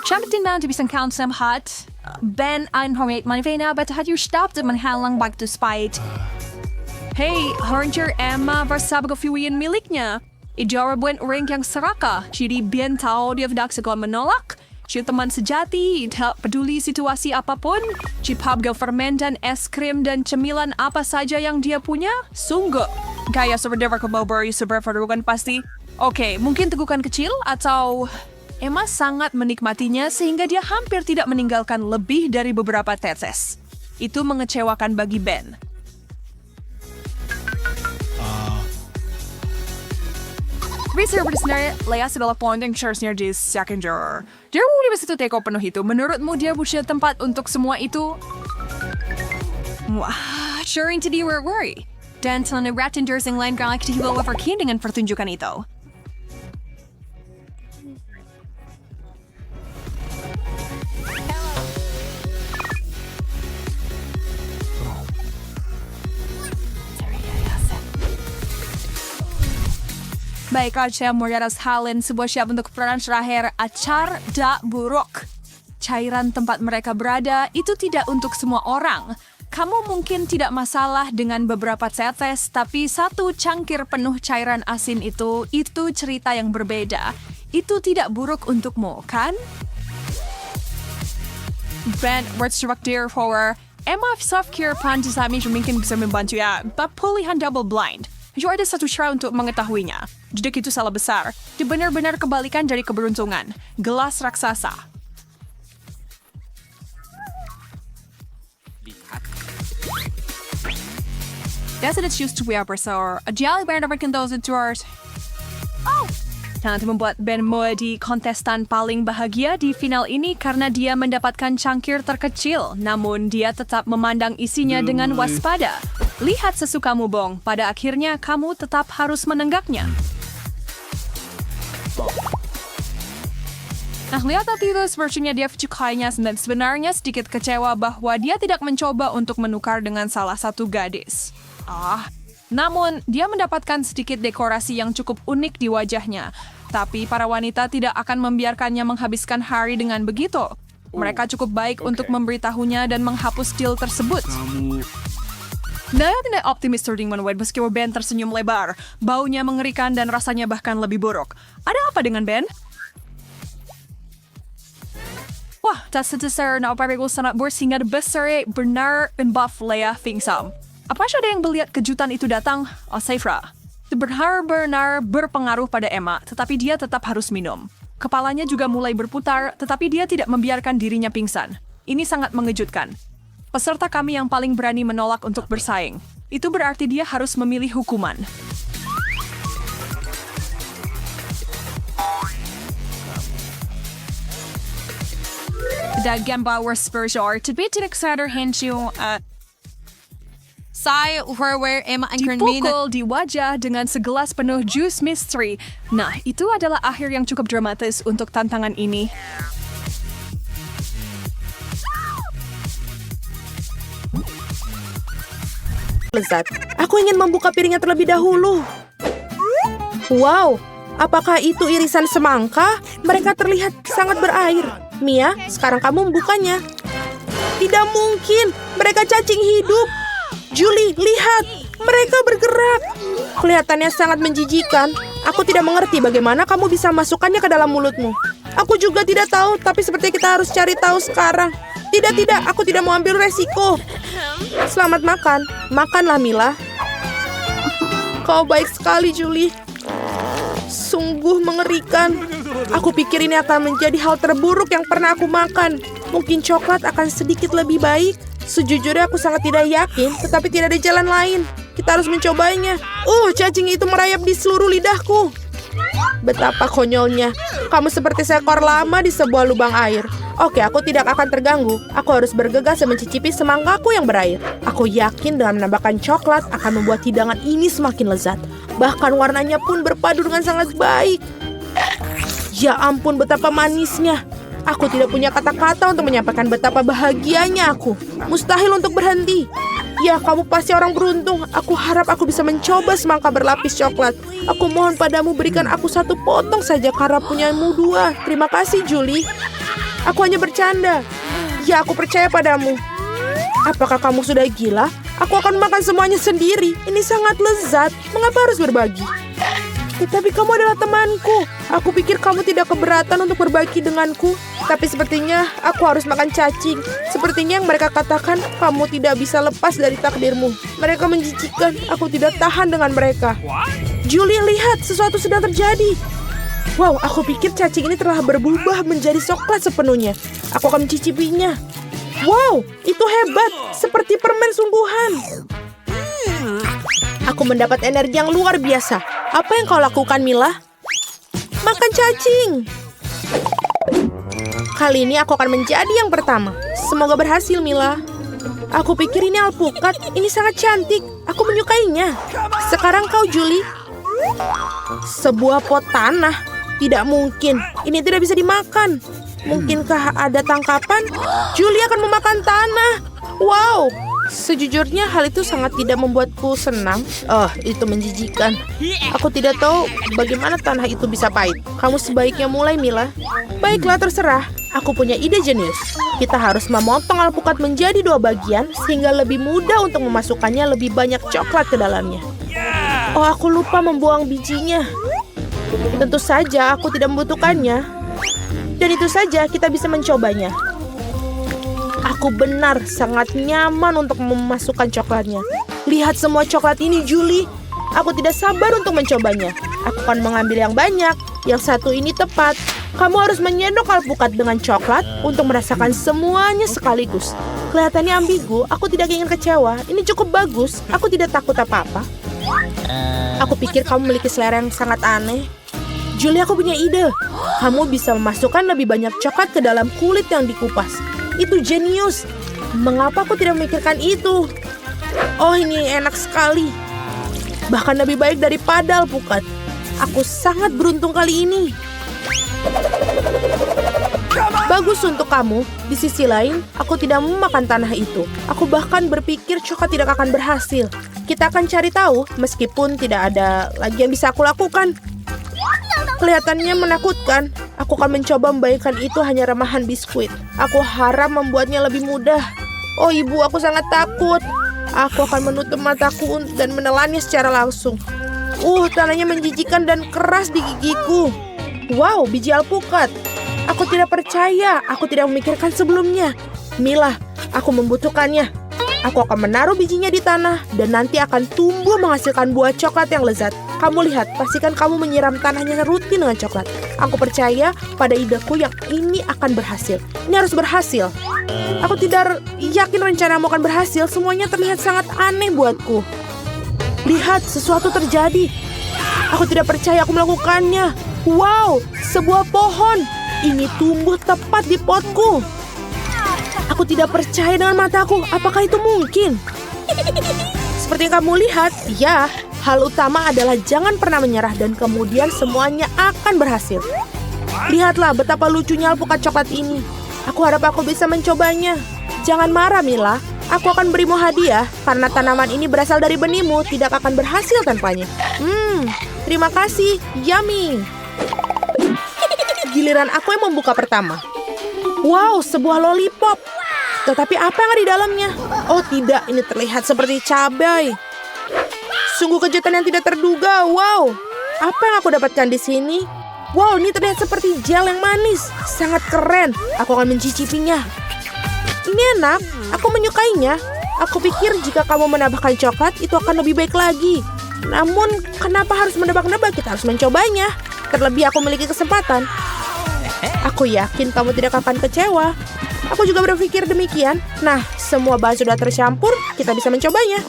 Champion man to be some count some hot. Ben unhormate manvena, but had you stopped at manhalang back to spite. Hey, Hornger Emma bersabag fiwian miliknya. Ijarabuen orang yang seraka. Jadi bien tao dia vdak segon menolak. Si teman sejati, tak peduli situasi apapun. Si pabga fermen dan es krim dan cemilan apa saja yang dia punya. Sungguh. Kaya sebenarnya kebawbari seberfarugan pasti. Oke, mungkin tegukan kecil atau... Emma sangat menikmatinya sehingga dia hampir tidak meninggalkan lebih dari beberapa tetes. Itu mengecewakan bagi Ben. Research sebenarnya Leah adalah pointing shares-nya di second drawer. Dia mau di situ teko penuh itu. Menurutmu dia punya tempat untuk semua itu? Wah, sure into the worry. Dan selama Rattenders yang lain galak dihibau overkin dengan pertunjukan itu. Baik, saya Moriaras Halen, sebuah siap untuk peran terakhir Acar da Buruk. Cairan tempat mereka berada itu tidak untuk semua orang. Kamu mungkin tidak masalah dengan beberapa tetes, tapi satu cangkir penuh cairan asin itu cerita yang berbeda. Itu tidak buruk untukmu, kan? Ben, words director for Emma Self-Care Panty Sami mungkin bisa membantu ya, tapi pemulihan double blind. Juga ada satu cara untuk mengetahuinya. Jadi itu salah besar. Dia benar-benar kebalikan dari keberuntungan. Gelas raksasa. That's what it's used to wear, so a jelly bear never can those drawers. Oh! Nanti membuat Ben menjadi kontestan paling bahagia di final ini karena dia mendapatkan cangkir terkecil, namun dia tetap memandang isinya dengan waspada. Lihat sesukamu, Bong. Pada akhirnya, kamu tetap harus menenggaknya. Nah, lihat tadi itu sepertinya dia menyukainya dan sebenarnya sedikit kecewa bahwa dia tidak mencoba untuk menukar dengan salah satu gadis. Namun, dia mendapatkan sedikit dekorasi yang cukup unik di wajahnya. Tapi para wanita tidak akan membiarkannya menghabiskan hari dengan begitu. Mereka cukup baik untuk memberitahunya dan menghapus deal tersebut. Nah, tidak optimis dengan Wade meski Ben tersenyum lebar. Baunya mengerikan dan rasanya bahkan lebih buruk. Ada apa dengan Ben? Wah, tak sedesar na oparigo sangat sehingga besar benar buff Leah pingsan. Apa saja yang melihat kejutan itu datang? Seifra. Benar-benar berpengaruh pada Emma, tetapi dia tetap harus minum. Kepalanya juga mulai berputar, tetapi dia tidak membiarkan dirinya pingsan. Ini sangat mengejutkan. Peserta kami yang paling berani menolak untuk bersaing. Itu berarti dia harus memilih hukuman. The Gamba were spiritual to be to the henshu. Saya where Emma dipukul di wajah dengan segelas penuh jus mystery. Nah, itu adalah akhir yang cukup dramatis untuk tantangan ini. Lezat. Aku ingin membuka piringnya terlebih dahulu. Wow, apakah itu irisan semangka? Mereka terlihat sangat berair. Mia, sekarang kamu membukanya. Tidak mungkin, mereka cacing hidup. Julie, lihat, mereka bergerak. Kelihatannya sangat menjijikan. Aku tidak mengerti bagaimana kamu bisa masukkannya ke dalam mulutmu. Aku juga tidak tahu, tapi seperti kita harus cari tahu sekarang. Tidak, aku tidak mau ambil resiko. Selamat makan. Makanlah, Mila. Kau baik sekali, Julie. Sungguh mengerikan. Aku pikir ini akan menjadi hal terburuk yang pernah aku makan. Mungkin coklat akan sedikit lebih baik. Sejujurnya aku sangat tidak yakin, tetapi tidak ada jalan lain. Kita harus mencobanya. Cacing itu merayap di seluruh lidahku. Betapa konyolnya. Kamu seperti seekor lama di sebuah lubang air. Oke, aku tidak akan terganggu. Aku harus bergegas dan mencicipi semangkaku yang berair. Aku yakin dengan menambahkan coklat akan membuat hidangan ini semakin lezat. Bahkan warnanya pun berpadu dengan sangat baik. Ya ampun, betapa manisnya. Aku tidak punya kata-kata untuk menyampaikan betapa bahagianya aku. Mustahil untuk berhenti. Ya, kamu pasti orang beruntung. Aku harap aku bisa mencoba semangka berlapis coklat. Aku mohon padamu berikan aku 1 potong saja karena punyamu 2. Terima kasih, Julie. Aku hanya bercanda. Ya, aku percaya padamu. Apakah kamu sudah gila? Aku akan makan semuanya sendiri. Ini sangat lezat. Mengapa harus berbagi? Tetapi kamu adalah temanku. Aku pikir kamu tidak keberatan untuk berbagi denganku. Tapi sepertinya aku harus makan cacing. Sepertinya yang mereka katakan, kamu tidak bisa lepas dari takdirmu. Mereka menjijikkan. Aku tidak tahan dengan mereka. Julie, lihat, sesuatu sedang terjadi. Wow, aku pikir cacing ini telah berubah menjadi coklat sepenuhnya. Aku akan mencicipinya. Wow, itu hebat. Seperti permen sungguhan. Aku mendapat energi yang luar biasa. Apa yang kau lakukan, Mila? Makan cacing. Kali ini aku akan menjadi yang pertama. Semoga berhasil, Mila. Aku pikir ini alpukat. Ini sangat cantik. Aku menyukainya. Sekarang kau, Julie. Sebuah pot tanah. Tidak mungkin. Ini tidak bisa dimakan. Mungkinkah ada tangkapan? Julie akan memakan tanah. Wow. Sejujurnya hal itu sangat tidak membuatku senang. Itu menjijikan. Aku tidak tahu bagaimana tanah itu bisa pahit. Kamu sebaiknya mulai, Mila. Baiklah, terserah. Aku punya ide jenius. Kita harus memotong alpukat menjadi 2 bagian sehingga lebih mudah untuk memasukkannya lebih banyak coklat ke dalamnya. Aku lupa membuang bijinya. Tentu saja aku tidak membutuhkannya. Dan itu saja kita bisa mencobanya. Aku benar sangat nyaman untuk memasukkan coklatnya. Lihat semua coklat ini, Julie. Aku tidak sabar untuk mencobanya. Aku akan mengambil yang banyak. Yang satu ini tepat. Kamu harus menyendok alpukat dengan coklat untuk merasakan semuanya sekaligus. Kelihatannya ambigu. Aku tidak ingin kecewa. Ini cukup bagus. Aku tidak takut apa-apa. Aku pikir kamu memiliki selera yang sangat aneh. Julie, aku punya ide. Kamu bisa memasukkan lebih banyak coklat ke dalam kulit yang dikupas. Itu jenius. Mengapa aku tidak memikirkan itu? Ini enak sekali. Bahkan lebih baik daripada alpukat. Aku sangat beruntung kali ini. Bagus untuk kamu. Di sisi lain, aku tidak mau makan tanah itu. Aku bahkan berpikir coklat tidak akan berhasil. Kita akan cari tahu, meskipun tidak ada lagi yang bisa aku lakukan. Kelihatannya menakutkan. Aku akan mencoba membayangkan itu hanya remahan biskuit. Aku harap membuatnya lebih mudah. Ibu, aku sangat takut. Aku akan menutup mataku dan menelannya secara langsung. Tanahnya menjijikan dan keras di gigiku. Wow, biji alpukat. Aku tidak percaya. Aku tidak memikirkan sebelumnya. Mila, aku membutuhkannya. Aku akan menaruh bijinya di tanah dan nanti akan tumbuh menghasilkan buah coklat yang lezat. Kamu lihat, pastikan kamu menyiram tanahnya rutin dengan coklat. Aku percaya pada ideku yang ini akan berhasil. Ini harus berhasil. Aku tidak yakin rencanamu akan berhasil. Semuanya terlihat sangat aneh buatku. Lihat, sesuatu terjadi. Aku tidak percaya aku melakukannya. Wow, sebuah pohon. Ini tumbuh tepat di potku. Aku tidak percaya dengan mataku. Apakah itu mungkin? Seperti yang kamu lihat, ya. Hal utama adalah jangan pernah menyerah dan kemudian semuanya akan berhasil. Lihatlah betapa lucunya alpukat coklat ini. Aku harap aku bisa mencobanya. Jangan marah, Mila. Aku akan berimu hadiah karena tanaman ini berasal dari benihmu, tidak akan berhasil tanpanya. Terima kasih. Yummy. Giliran aku yang membuka pertama. Wow, sebuah lollipop. Tetapi apa yang ada di dalamnya? Tidak, ini terlihat seperti cabai. Sungguh kejutan yang tidak terduga. Wow, apa yang aku dapatkan di sini? Wow, ini terlihat seperti gel yang manis. Sangat keren. Aku akan mencicipinya. Ini enak. Aku menyukainya. Aku pikir jika kamu menambahkan coklat, itu akan lebih baik lagi. Namun, kenapa harus menebak-nebak? Kita harus mencobanya. Terlebih aku memiliki kesempatan. Aku yakin kamu tidak akan kecewa. Aku juga berpikir demikian. Nah, semua bahan sudah tercampur, kita bisa mencobanya.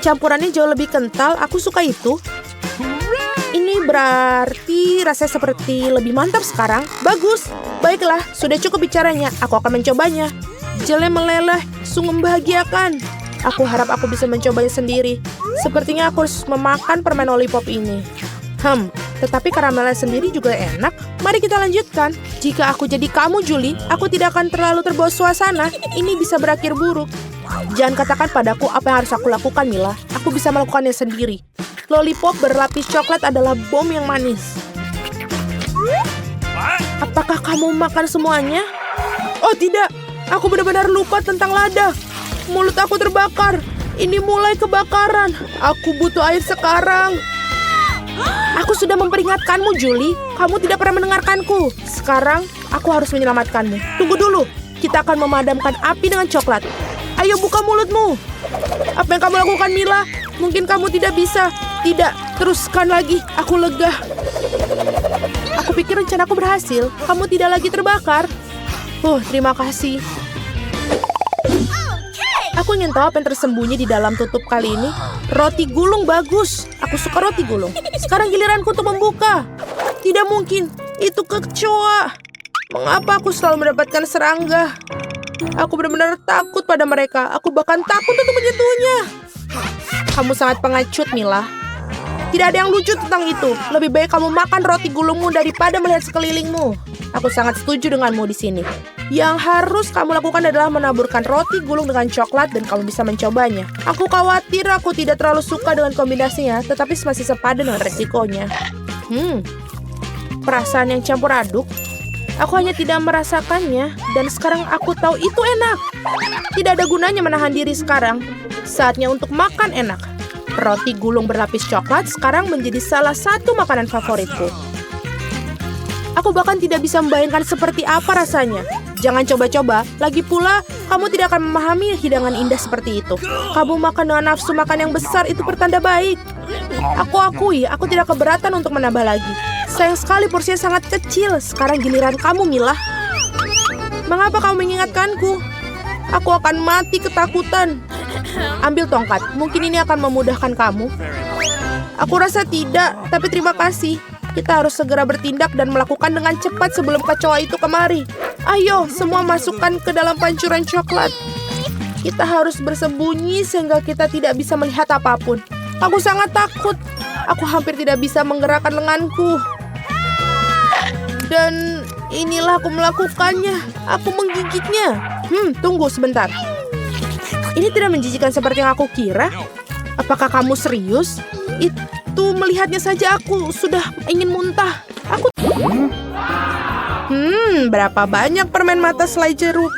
Campurannya jauh lebih kental, aku suka itu. Ini berarti rasanya seperti lebih mantap sekarang. Bagus. Baiklah, sudah cukup bicaranya. Aku akan mencobanya. Jelly meleleh, sungguh membahagiakan. Aku harap aku bisa mencobanya sendiri. Sepertinya aku harus memakan permen lollipop ini. Tetapi karamelnya sendiri juga enak. Mari kita lanjutkan. Jika aku jadi kamu, Julie, aku tidak akan terlalu terbawa suasana. Ini bisa berakhir buruk. Jangan katakan padaku apa yang harus aku lakukan, Mila. Aku bisa melakukannya sendiri. Lollipop berlapis coklat adalah bom yang manis. Apakah kamu makan semuanya? Oh tidak, aku benar-benar lupa tentang lada. Mulut aku terbakar. Ini mulai kebakaran. Aku butuh air sekarang. Aku sudah memperingatkanmu, Julie. Kamu tidak pernah mendengarkanku. Sekarang, aku harus menyelamatkanmu. Tunggu dulu. Kita akan memadamkan api dengan coklat. Ayo buka mulutmu. Apa yang kamu lakukan, Mila? Mungkin kamu tidak bisa. Tidak, teruskan lagi. Aku lega. Aku pikir rencanaku berhasil. Kamu tidak lagi terbakar. Terima kasih. Aku ingin tahu apa yang tersembunyi di dalam tutup kali ini. Roti gulung bagus. Aku suka roti gulung. Sekarang giliranku untuk membuka. Tidak mungkin. Itu kecoa. Mengapa aku selalu mendapatkan serangga? Aku benar-benar takut pada mereka. Aku bahkan takut untuk menyentuhnya. Kamu sangat pengecut, Mila. Tidak ada yang lucu tentang itu. Lebih baik kamu makan roti gulungmu daripada melihat sekelilingmu. Aku sangat setuju denganmu di sini. Yang harus kamu lakukan adalah menaburkan roti gulung dengan coklat dan kamu bisa mencobanya. Aku khawatir aku tidak terlalu suka dengan kombinasinya, tetapi masih sepadan dengan resikonya. Perasaan yang campur aduk. Aku hanya tidak merasakannya, dan sekarang aku tahu itu enak. Tidak ada gunanya menahan diri sekarang. Saatnya untuk makan enak. Roti gulung berlapis coklat sekarang menjadi salah satu makanan favoritku. Aku bahkan tidak bisa membayangkan seperti apa rasanya. Jangan coba-coba, lagi pula kamu tidak akan memahami hidangan indah seperti itu. Kamu makan dengan nafsu makan yang besar, itu pertanda baik. Aku akui, aku tidak keberatan untuk menambah lagi. Sayang sekali porsinya sangat kecil. Sekarang giliran kamu, Mila. Mengapa kamu mengingatkanku? Aku akan mati ketakutan. Ambil tongkat, mungkin ini akan memudahkan kamu. Aku rasa tidak, tapi terima kasih. Kita harus segera bertindak dan melakukan dengan cepat sebelum kecoa itu kemari. Ayo, semua masukkan ke dalam pancuran coklat. Kita harus bersembunyi sehingga kita tidak bisa melihat apapun. Aku sangat takut. Aku hampir tidak bisa menggerakkan lenganku. Dan inilah aku melakukannya. Aku menggigitnya. Tunggu sebentar. Ini tidak menjijikan seperti yang aku kira. Apakah kamu serius? Itu melihatnya saja aku sudah ingin muntah. Berapa banyak permen mata selai jeruk?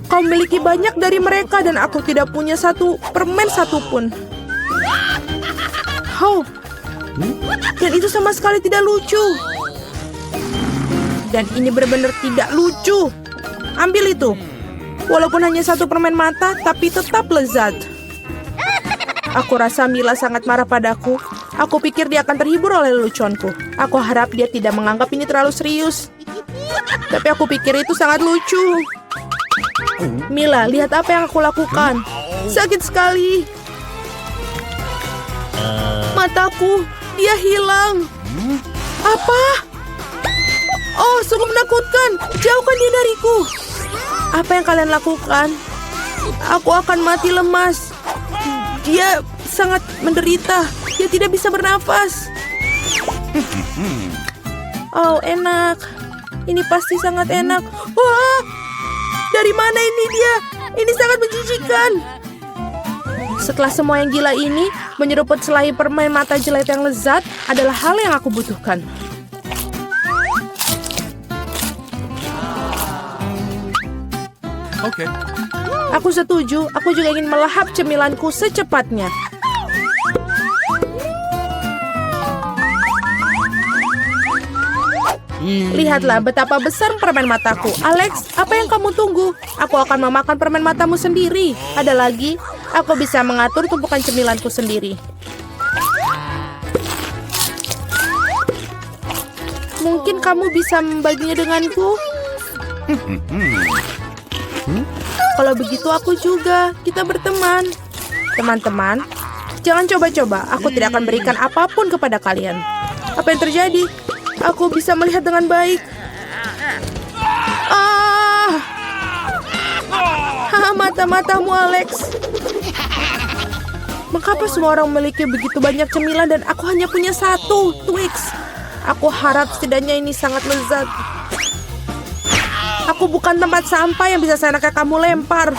Kau memiliki banyak dari mereka dan aku tidak punya satu permen satupun. Dan itu sama sekali tidak lucu. Dan ini benar-benar tidak lucu. Ambil itu. Walaupun hanya satu permen mata, tapi tetap lezat. Aku rasa Mila sangat marah padaku. Aku pikir dia akan terhibur oleh leluconku. Aku harap dia tidak menganggap ini terlalu serius. Tapi aku pikir itu sangat lucu. Mila, lihat apa yang aku lakukan. Sakit sekali. Mataku, dia hilang. Apa? Oh, sungguh menakutkan. Jauhkan dia dariku. Apa yang kalian lakukan? Aku akan mati lemas. Dia sangat menderita. Dia tidak bisa bernafas. Oh, enak. Ini pasti sangat enak. Wah! Dari mana ini dia? Ini sangat menjijikan. Setelah semua yang gila ini, menyeruput selai permen mata jelek yang lezat adalah hal yang aku butuhkan. Okay. Aku setuju. Aku juga ingin melahap cemilanku secepatnya. Lihatlah betapa besar permen mataku. Alex, apa yang kamu tunggu? Aku akan memakan permen matamu sendiri. Ada lagi, aku bisa mengatur tumpukan cemilanku sendiri. Mungkin kamu bisa membaginya denganku? Kalau begitu aku juga. Kita berteman. Teman-teman, jangan coba-coba. Aku tidak akan berikan apapun kepada kalian. Apa yang terjadi? Aku bisa melihat dengan baik. Mata-matamu, Alex. Mengapa semua orang memiliki begitu banyak cemilan dan aku hanya punya satu, Twix? Aku harap setidaknya ini sangat lezat. Aku bukan tempat sampah yang bisa seenaknya kamu lempar.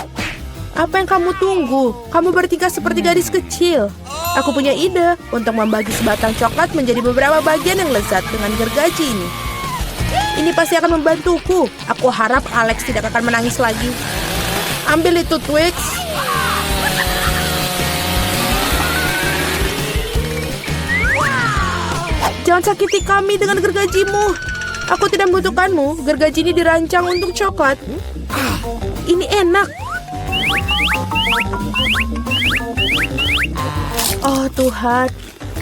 Apa yang kamu tunggu? Kamu bertingkah seperti gadis kecil. Aku punya ide untuk membagi sebatang coklat menjadi beberapa bagian yang lezat dengan gergaji ini. Ini pasti akan membantuku. Aku harap Alex tidak akan menangis lagi. Ambil itu, Twix. Jangan sakiti kami dengan gergajimu. Aku tidak membutuhkanmu. Gergaji ini dirancang untuk coklat. Ini enak. Oh Tuhan,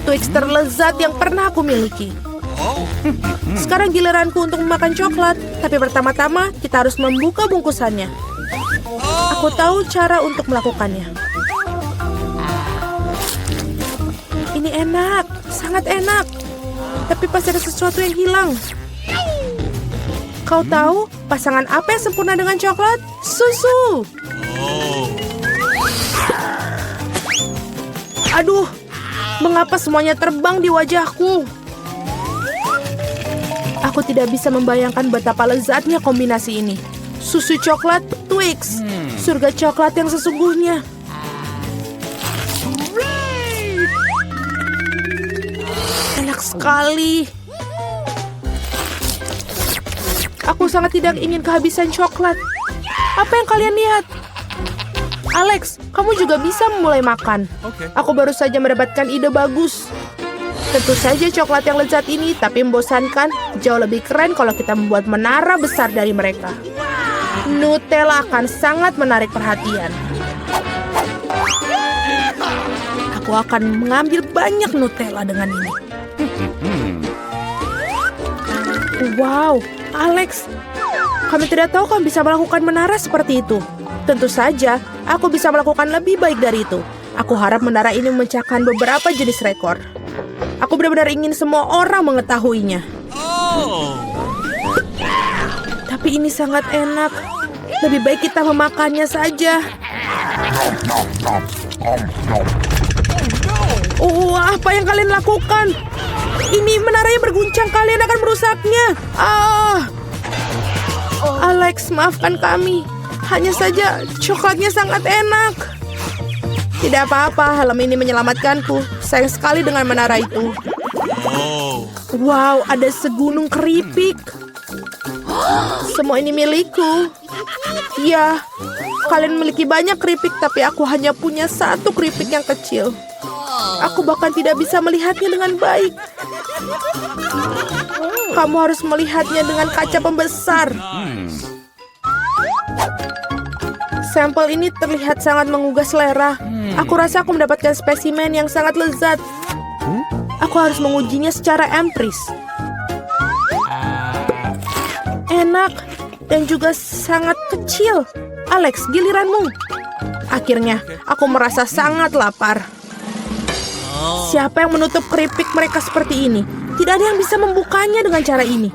Twix terlezat yang pernah aku miliki. Sekarang giliranku untuk memakan coklat. Tapi pertama-tama kita harus membuka bungkusannya. Aku tahu cara untuk melakukannya. Ini enak, sangat enak. Tapi pasti ada sesuatu yang hilang. Kau tahu pasangan apa yang sempurna dengan coklat? Susu. Aduh, mengapa semuanya terbang di wajahku? Aku tidak bisa membayangkan betapa lezatnya kombinasi ini. Susu coklat, Twix. Surga coklat yang sesungguhnya. Enak sekali. Aku sangat tidak ingin kehabisan coklat. Apa yang kalian lihat? Alex, kamu juga bisa memulai makan. Aku baru saja mendapatkan ide bagus. Tentu saja coklat yang lezat ini, tapi membosankan. Jauh lebih keren kalau kita membuat menara besar dari mereka. Nutella akan sangat menarik perhatian. Aku akan mengambil banyak Nutella dengan ini. Wow, Alex, kami tidak tahu kamu bisa melakukan menara seperti itu. Tentu saja, aku bisa melakukan lebih baik dari itu. Aku harap menara ini memecahkan beberapa jenis rekor. Aku benar-benar ingin semua orang mengetahuinya. Tapi ini sangat enak. Lebih baik kita memakannya saja. Oh, apa yang kalian lakukan? Ini menaranya berguncang, kalian akan merusaknya. Alex, maafkan kami. Hanya saja coklatnya sangat enak. Tidak apa-apa, helm ini menyelamatkanku. Sayang sekali dengan menara itu. Wow, ada segunung keripik. Semua ini milikku. Ya, kalian memiliki banyak keripik, tapi aku hanya punya satu keripik yang kecil. Aku bahkan tidak bisa melihatnya dengan baik. Kamu harus melihatnya dengan kaca pembesar. Sampel ini terlihat sangat menggugah selera. Aku rasa aku mendapatkan spesimen yang sangat lezat. Aku harus mengujinya secara empiris. Enak dan juga sangat kecil. Alex, giliranmu. Akhirnya, aku merasa sangat lapar. Siapa yang menutup keripik mereka seperti ini? Tidak ada yang bisa membukanya dengan cara ini.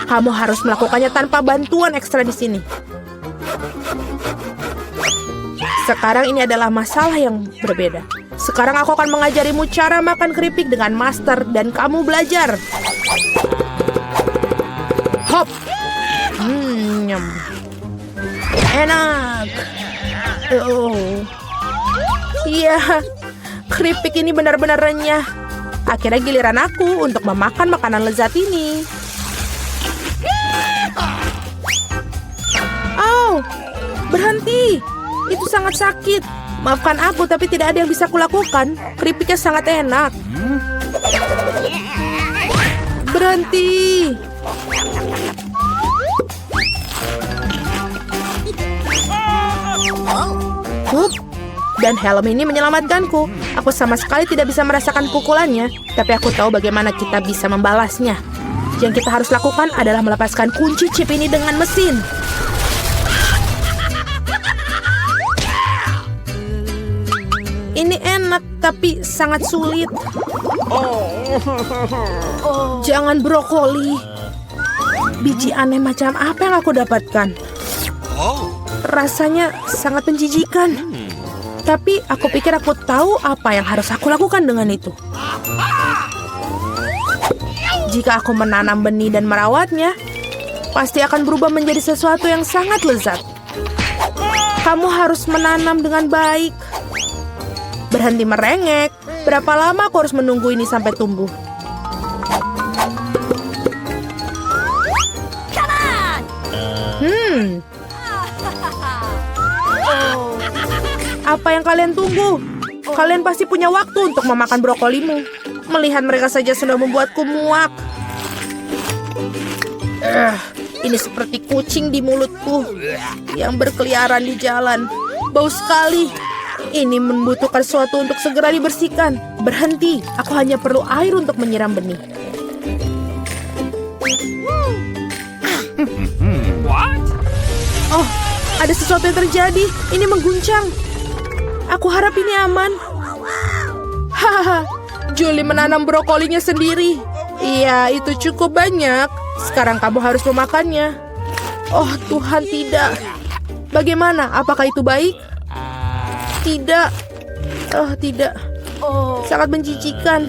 Kamu harus melakukannya tanpa bantuan ekstra di sini. Sekarang ini adalah masalah yang berbeda. Sekarang aku akan mengajarimu cara makan keripik dengan master dan kamu belajar. Hop. Nyam. Enak. Oh. Iya. Keripik ini benar-benar renyah. Akhirnya giliran aku untuk memakan makanan lezat ini. Au. Berhenti. Itu sangat sakit. Maafkan aku, tapi tidak ada yang bisa kulakukan. Keripiknya sangat enak. Berhenti. Hup. Dan helm ini menyelamatkanku. Aku sama sekali tidak bisa merasakan pukulannya, tapi aku tahu bagaimana kita bisa membalasnya. Yang kita harus lakukan adalah melepaskan kunci chip ini dengan mesin. Ini enak, tapi sangat sulit. Jangan brokoli. Biji aneh macam apa yang aku dapatkan? Rasanya sangat menjijikan. Tapi aku pikir aku tahu apa yang harus aku lakukan dengan itu. Jika aku menanam benih dan merawatnya, pasti akan berubah menjadi sesuatu yang sangat lezat. Kamu harus menanam dengan baik. Berhenti merengek. Berapa lama aku harus menunggu ini sampai tumbuh? Apa yang kalian tunggu? Kalian pasti punya waktu untuk memakan brokolimu. Melihat mereka saja sudah membuatku muak. Ini seperti kucing di mulutku yang berkeliaran di jalan. Bau sekali. Ini membutuhkan sesuatu untuk segera dibersihkan. Berhenti, aku hanya perlu air untuk menyiram benih. Oh, ada sesuatu yang terjadi. Ini mengguncang. Aku harap ini aman. Hahaha, Julie menanam brokolinya sendiri. Iya, itu cukup banyak. Sekarang kamu harus memakannya. Oh Tuhan, tidak. Bagaimana? Apakah itu baik? Tidak. Oh, tidak. Sangat menjijikan.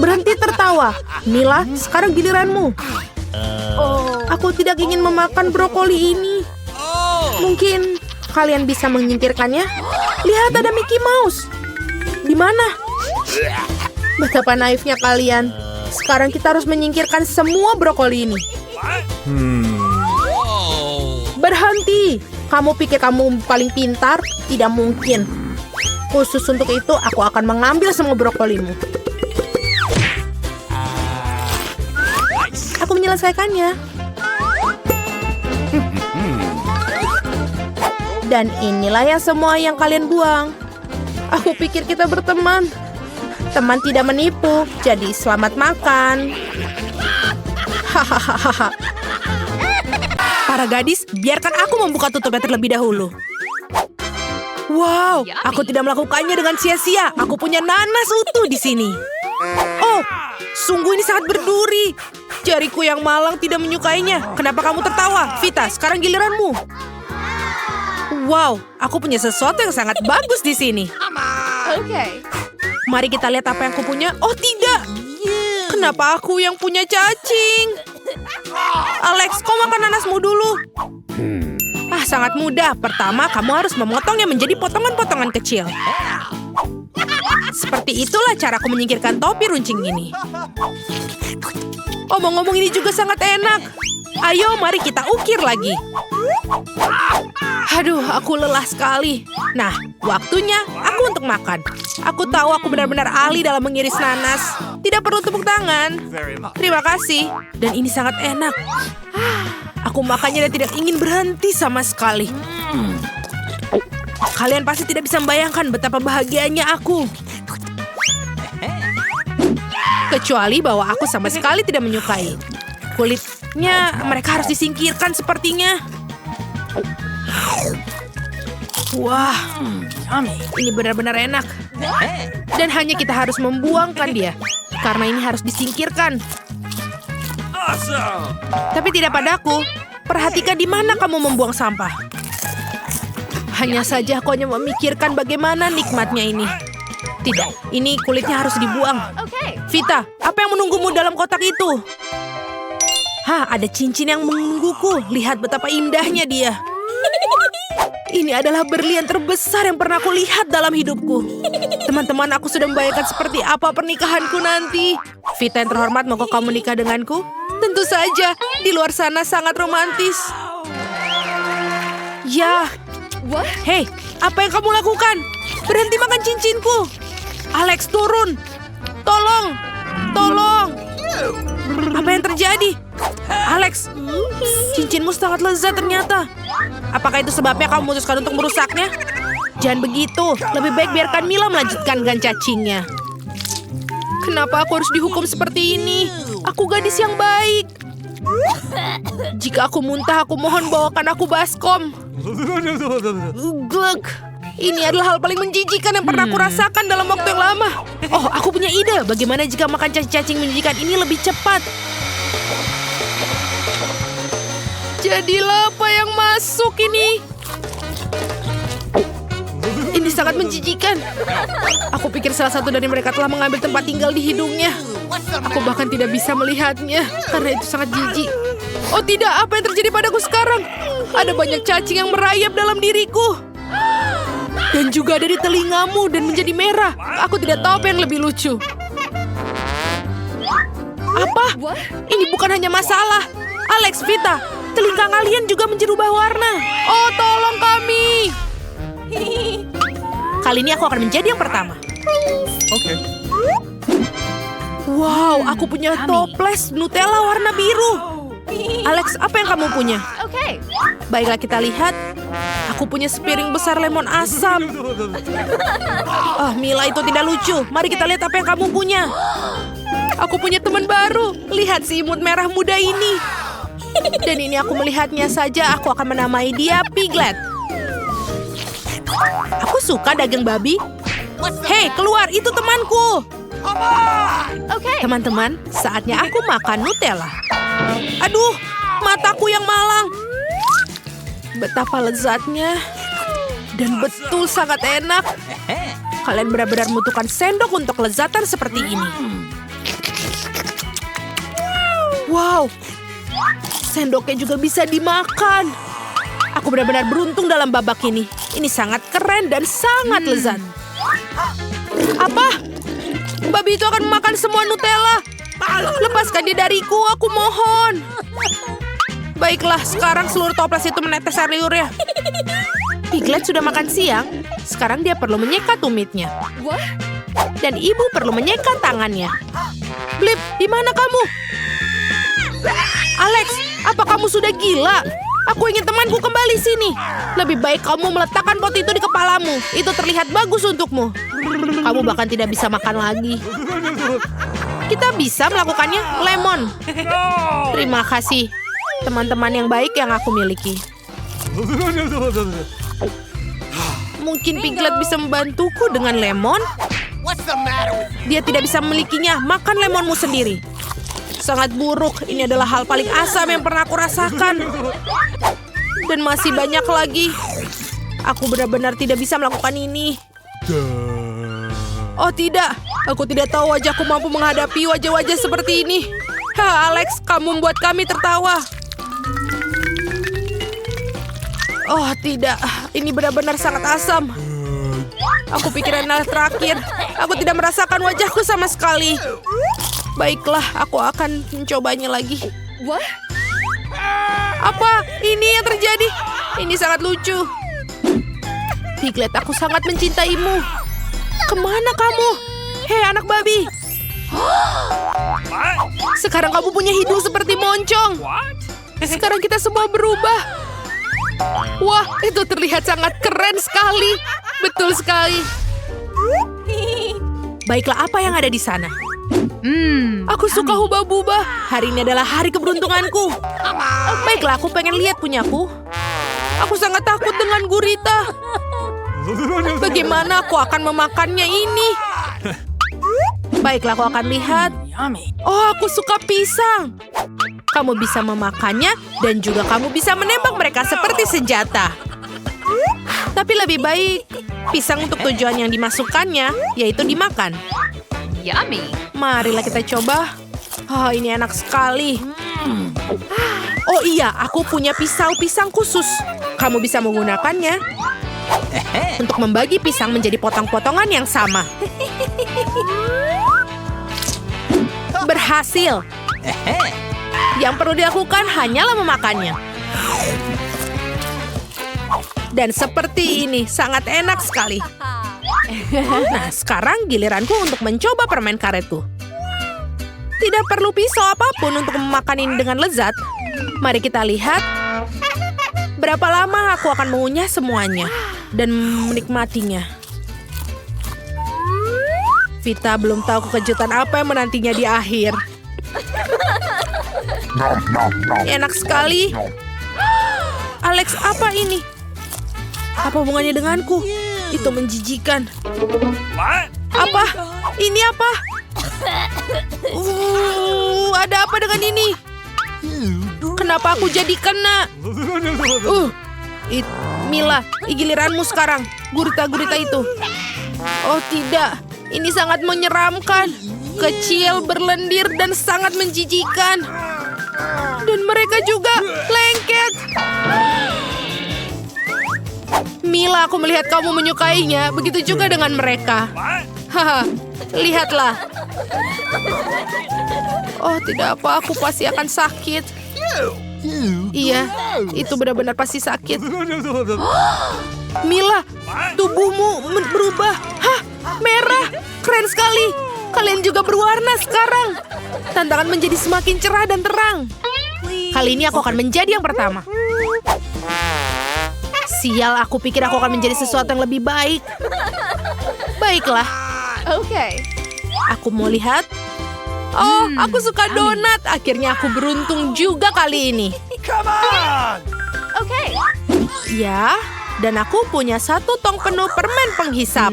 Berhenti tertawa. Mila, sekarang giliranmu. Aku tidak ingin memakan brokoli ini. Mungkin kalian bisa menyingkirkannya? Lihat, ada Mickey Mouse. Di mana? Betapa naifnya kalian. Sekarang kita harus menyingkirkan semua brokoli ini. Berhenti. Kamu pikir kamu paling pintar? Tidak mungkin. Khusus untuk itu, aku akan mengambil semua brokolimu. Aku menyelesaikannya. Dan inilah yang semua yang kalian buang. Aku pikir kita berteman. Teman tidak menipu, jadi selamat makan. Hahaha. Para gadis, biarkan aku membuka tutupnya terlebih dahulu. Wow, aku tidak melakukannya dengan sia-sia. Aku punya nanas utuh di sini. Oh, sungguh ini sangat berduri. Jariku yang malang tidak menyukainya. Kenapa kamu tertawa? Vita, sekarang giliranmu. Wow, aku punya sesuatu yang sangat bagus di sini. Oke. Mari kita lihat apa yang aku punya. Oh tidak, kenapa aku yang punya cacing? Alex, kau makan nanasmu dulu. Sangat mudah. Pertama, kamu harus memotongnya menjadi potongan-potongan kecil. Seperti itulah caraku menyingkirkan topi runcing ini. Omong-omong, ini juga sangat enak. Ayo, mari kita ukir lagi. Aduh, aku lelah sekali. Nah, waktunya aku untuk makan. Aku tahu aku benar-benar ahli dalam mengiris nanas. Tidak perlu tepuk tangan. Terima kasih. Dan ini sangat enak. Aku makannya dan tidak ingin berhenti sama sekali. Kalian pasti tidak bisa membayangkan betapa bahagianya aku. Kecuali bahwa aku sama sekali tidak menyukai. Kulitnya mereka harus disingkirkan sepertinya. Wah, ini benar-benar enak. Dan hanya kita harus membuangkan dia. Karena ini harus disingkirkan. Tapi tidak padaku. Perhatikan di mana kamu membuang sampah. Hanya saja aku hanya memikirkan bagaimana nikmatnya ini. Tidak, ini kulitnya harus dibuang. Vita, apa yang menunggumu dalam kotak itu? Ada cincin yang menungguku. Lihat betapa indahnya dia. Ini adalah berlian terbesar yang pernah aku lihat dalam hidupku. Teman-teman, aku sudah membayangkan seperti apa pernikahanku nanti. Vita yang terhormat, maukah kamu menikah denganku? Tentu saja, di luar sana sangat romantis. Ya. Hei, apa yang kamu lakukan? Berhenti makan cincinku. Alex, turun. Tolong. Apa yang terjadi? Alex, cincinmu sangat lezat ternyata. Apakah itu sebabnya kamu memutuskan untuk merusaknya? Jangan begitu. Lebih baik biarkan Mila melanjutkan dengan cacingnya. Kenapa aku harus dihukum seperti ini? Aku gadis yang baik. Jika aku muntah, aku mohon bawakan aku baskom. Glug. Ini adalah hal paling menjijikan yang pernah aku rasakan dalam waktu yang lama. Oh, aku punya ide. Bagaimana jika makan cacing-cacing menjijikan ini lebih cepat? Jadilah apa yang masuk ini? Ini sangat menjijikan. Aku pikir salah satu dari mereka telah mengambil tempat tinggal di hidungnya. Aku bahkan tidak bisa melihatnya karena itu sangat jijik. Oh tidak, apa yang terjadi padaku sekarang? Ada banyak cacing yang merayap dalam diriku. Dan juga ada di telingamu dan menjadi merah. Aku tidak tahu apa yang lebih lucu. Apa? Ini bukan hanya masalah. Alex, Vita, telinga kalian juga berubah warna. Oh, tolong kami. Kali ini aku akan menjadi yang pertama. Okay. Wow, aku punya toples Nutella warna biru. Alex, apa yang kamu punya? Baiklah kita lihat. Aku punya sepiring besar lemon asam. Ah, Mila, itu tidak lucu. Mari kita lihat apa yang kamu punya. Aku punya teman baru. Lihat si imut merah muda ini. Dan ini aku melihatnya saja, aku akan menamai dia Piglet. Aku suka daging babi. Hei, keluar, itu temanku. Teman-teman, saatnya aku makan Nutella. Aduh, mataku yang malang. Betapa lezatnya. Dan betul sangat enak. Kalian benar-benar membutuhkan sendok untuk kelezatan seperti ini. Wow, sendoknya juga bisa dimakan. Aku benar-benar beruntung dalam babak ini. Ini sangat keren dan sangat lezat. Apa? Babi itu akan memakan semua Nutella. Lepaskan dia dariku, aku mohon. Baiklah, sekarang seluruh toples itu menetes air liurnya. Piglet sudah makan siang. Sekarang dia perlu menyeka tumitnya. Dan ibu perlu menyeka tangannya. Blip, di mana kamu? Alex, apa kamu sudah gila? Aku ingin temanku kembali sini. Lebih baik kamu meletakkan pot itu di kepalamu. Itu terlihat bagus untukmu. Kamu bahkan tidak bisa makan lagi. Kita bisa melakukannya, Lemon. Terima kasih, teman-teman yang baik yang aku miliki. Mungkin Piglet bisa membantuku dengan lemon? Dia tidak bisa memilikinya. Makan lemonmu sendiri. Sangat buruk. Ini adalah hal paling asam yang pernah aku rasakan. Dan masih banyak lagi. Aku benar-benar tidak bisa melakukan ini. Oh tidak, aku tidak tahu wajahku mampu menghadapi wajah-wajah seperti ini. Ha, Alex, kamu membuat kami tertawa. Oh tidak, ini benar-benar sangat asam. Aku pikir adalah terakhir. Aku tidak merasakan wajahku sama sekali. Baiklah, aku akan mencobanya lagi. Apa? Ini yang terjadi? Ini sangat lucu. Piglet, aku sangat mencintaimu. Kemana kamu? Hei, anak babi. Sekarang kamu punya hidung seperti moncong. Sekarang kita semua berubah. Wah, itu terlihat sangat keren sekali. Betul sekali. Baiklah, apa yang ada di sana? Aku suka hubah-bubah. Hari ini adalah hari keberuntunganku. Baiklah, aku pengen lihat punyaku. Aku sangat takut dengan gurita. Bagaimana aku akan memakannya ini? Baiklah, aku akan lihat. Oh, aku suka pisang. Kamu bisa memakannya dan juga kamu bisa menembak mereka seperti senjata. Tapi lebih baik pisang untuk tujuan yang dimasukkannya, yaitu dimakan. Yummy. Marilah kita coba. Oh, ini enak sekali. Oh iya, aku punya pisau-pisang khusus. Kamu bisa menggunakannya untuk membagi pisang menjadi potong-potongan yang sama. Berhasil. Yang perlu dilakukan hanyalah memakannya. Dan seperti ini, sangat enak sekali. Nah, sekarang giliranku untuk mencoba permen karetku. Tidak perlu pisau apapun untuk memakan ini dengan lezat. Mari kita lihat berapa lama aku akan mengunyah semuanya dan menikmatinya. Vita belum tahu kejutan apa yang menantinya di akhir. Enak sekali. Alex, apa ini? Apa hubungannya denganku? Itu menjijikan. Apa? Ini apa? Ada apa dengan ini? Kenapa aku jadi kena? Mila, giliranmu sekarang. Gurita-gurita itu. Oh tidak, ini sangat menyeramkan. Kecil, berlendir, dan sangat menjijikan. Dan mereka juga lengket. Mila, aku melihat kamu menyukainya. Begitu juga dengan mereka. Haha, lihatlah. Oh tidak apa, aku pasti akan sakit. Iya, itu benar-benar pasti sakit. Mila, tubuhmu berubah. Hah, merah. Keren sekali. Kalian juga berwarna sekarang. Tantangan menjadi semakin cerah dan terang. Kali ini aku akan menjadi yang pertama. Sial, aku pikir aku akan menjadi sesuatu yang lebih baik. Baiklah. Oke. Aku mau lihat. Oh, aku suka donat. Akhirnya aku beruntung juga kali ini. Oke. Ya, dan aku punya 1 tong penuh permen penghisap.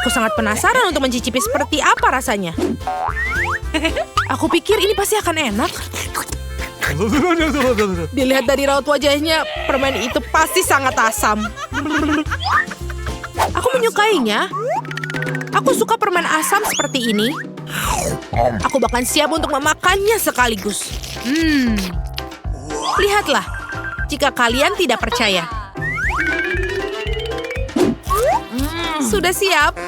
Aku sangat penasaran untuk mencicipi seperti apa rasanya. Aku pikir ini pasti akan enak. Dilihat dari raut wajahnya, permen itu pasti sangat asam. Aku menyukainya. Aku suka permen asam seperti ini. Aku bahkan siap untuk memakannya sekaligus. Lihatlah, jika kalian tidak percaya. Sudah siap?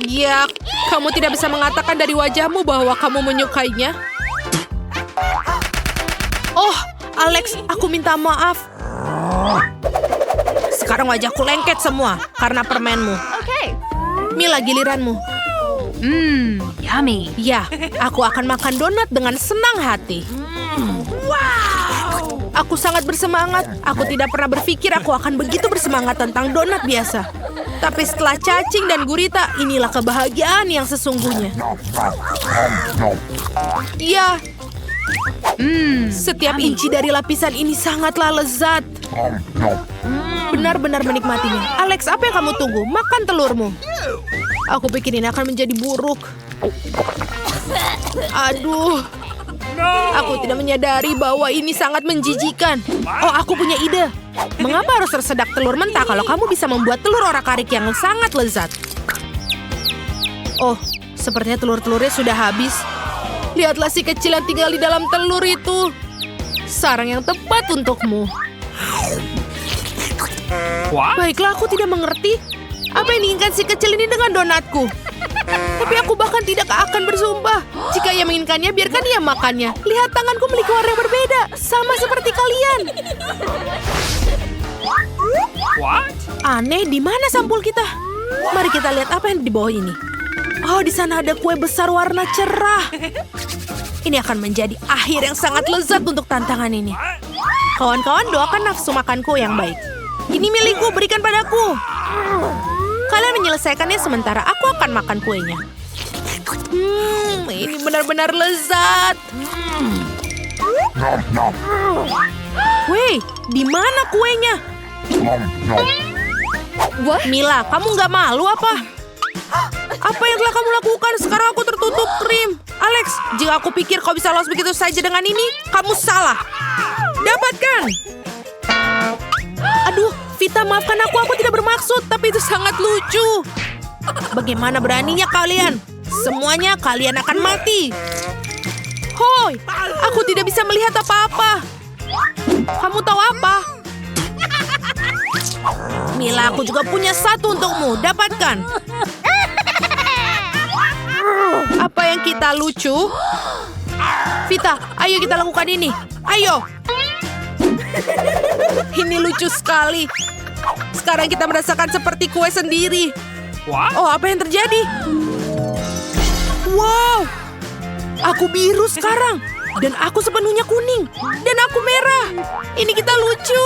Ya, kamu tidak bisa mengatakan dari wajahmu bahwa kamu menyukainya. Oh, Alex, aku minta maaf. Sekarang wajahku lengket semua karena permenmu. Oke. Mila, giliranmu. Yummy. Ya, aku akan makan donat dengan senang hati. Aku sangat bersemangat. Aku tidak pernah berpikir aku akan begitu bersemangat tentang donat biasa. Tapi setelah cacing dan gurita, inilah kebahagiaan yang sesungguhnya. Ya, setiap inci dari lapisan ini sangatlah lezat. Benar-benar menikmatinya. Alex, apa yang kamu tunggu? Makan telurmu. Aku pikir ini akan menjadi buruk. Aduh. Aku tidak menyadari bahwa ini sangat menjijikan. Oh, aku punya ide. Mengapa harus tersedak telur mentah kalau kamu bisa membuat telur orak-arik yang sangat lezat? Oh, sepertinya telur-telurnya sudah habis. Lihatlah si kecil yang tinggal di dalam telur itu. Sarang yang tepat untukmu. Baiklah, aku tidak mengerti. Apa yang diinginkan si kecil ini dengan donatku? Tapi aku bahkan tidak akan bersumpah. Jika ia menginginkannya, biarkan ia makannya. Lihat, tanganku memiliki warna yang berbeda. Sama seperti kalian. Aneh, di mana sampul kita? Mari kita lihat apa yang di bawah ini. Oh, di sana ada kue besar warna cerah. Ini akan menjadi akhir yang sangat lezat untuk tantangan ini. Kawan-kawan, doakan nafsu makanku yang baik. Ini milikku, berikan padaku. Kalian menyelesaikannya sementara aku akan makan kuenya. Ini benar-benar lezat. Weh, di mana kuenya? Mila, kamu nggak malu apa? Apa yang telah kamu lakukan? Sekarang aku tertutup krim. Alex, jika aku pikir kau bisa lolos begitu saja dengan ini, kamu salah. Dapatkan. Aduh, Vita, maafkan aku tidak bermaksud, tapi itu sangat lucu. Bagaimana beraninya kalian? Semuanya kalian akan mati. Hoi, aku tidak bisa melihat apa-apa. Kamu tahu apa? Mila, aku juga punya 1 untukmu. Dapatkan. Apa yang kita lucu? Vita, ayo kita lakukan ini. Ayo. Ini lucu sekali. Sekarang kita merasakan seperti kue sendiri. Oh, apa yang terjadi? Wow. Aku biru sekarang. Dan aku sepenuhnya kuning. Dan aku merah. Ini kita lucu.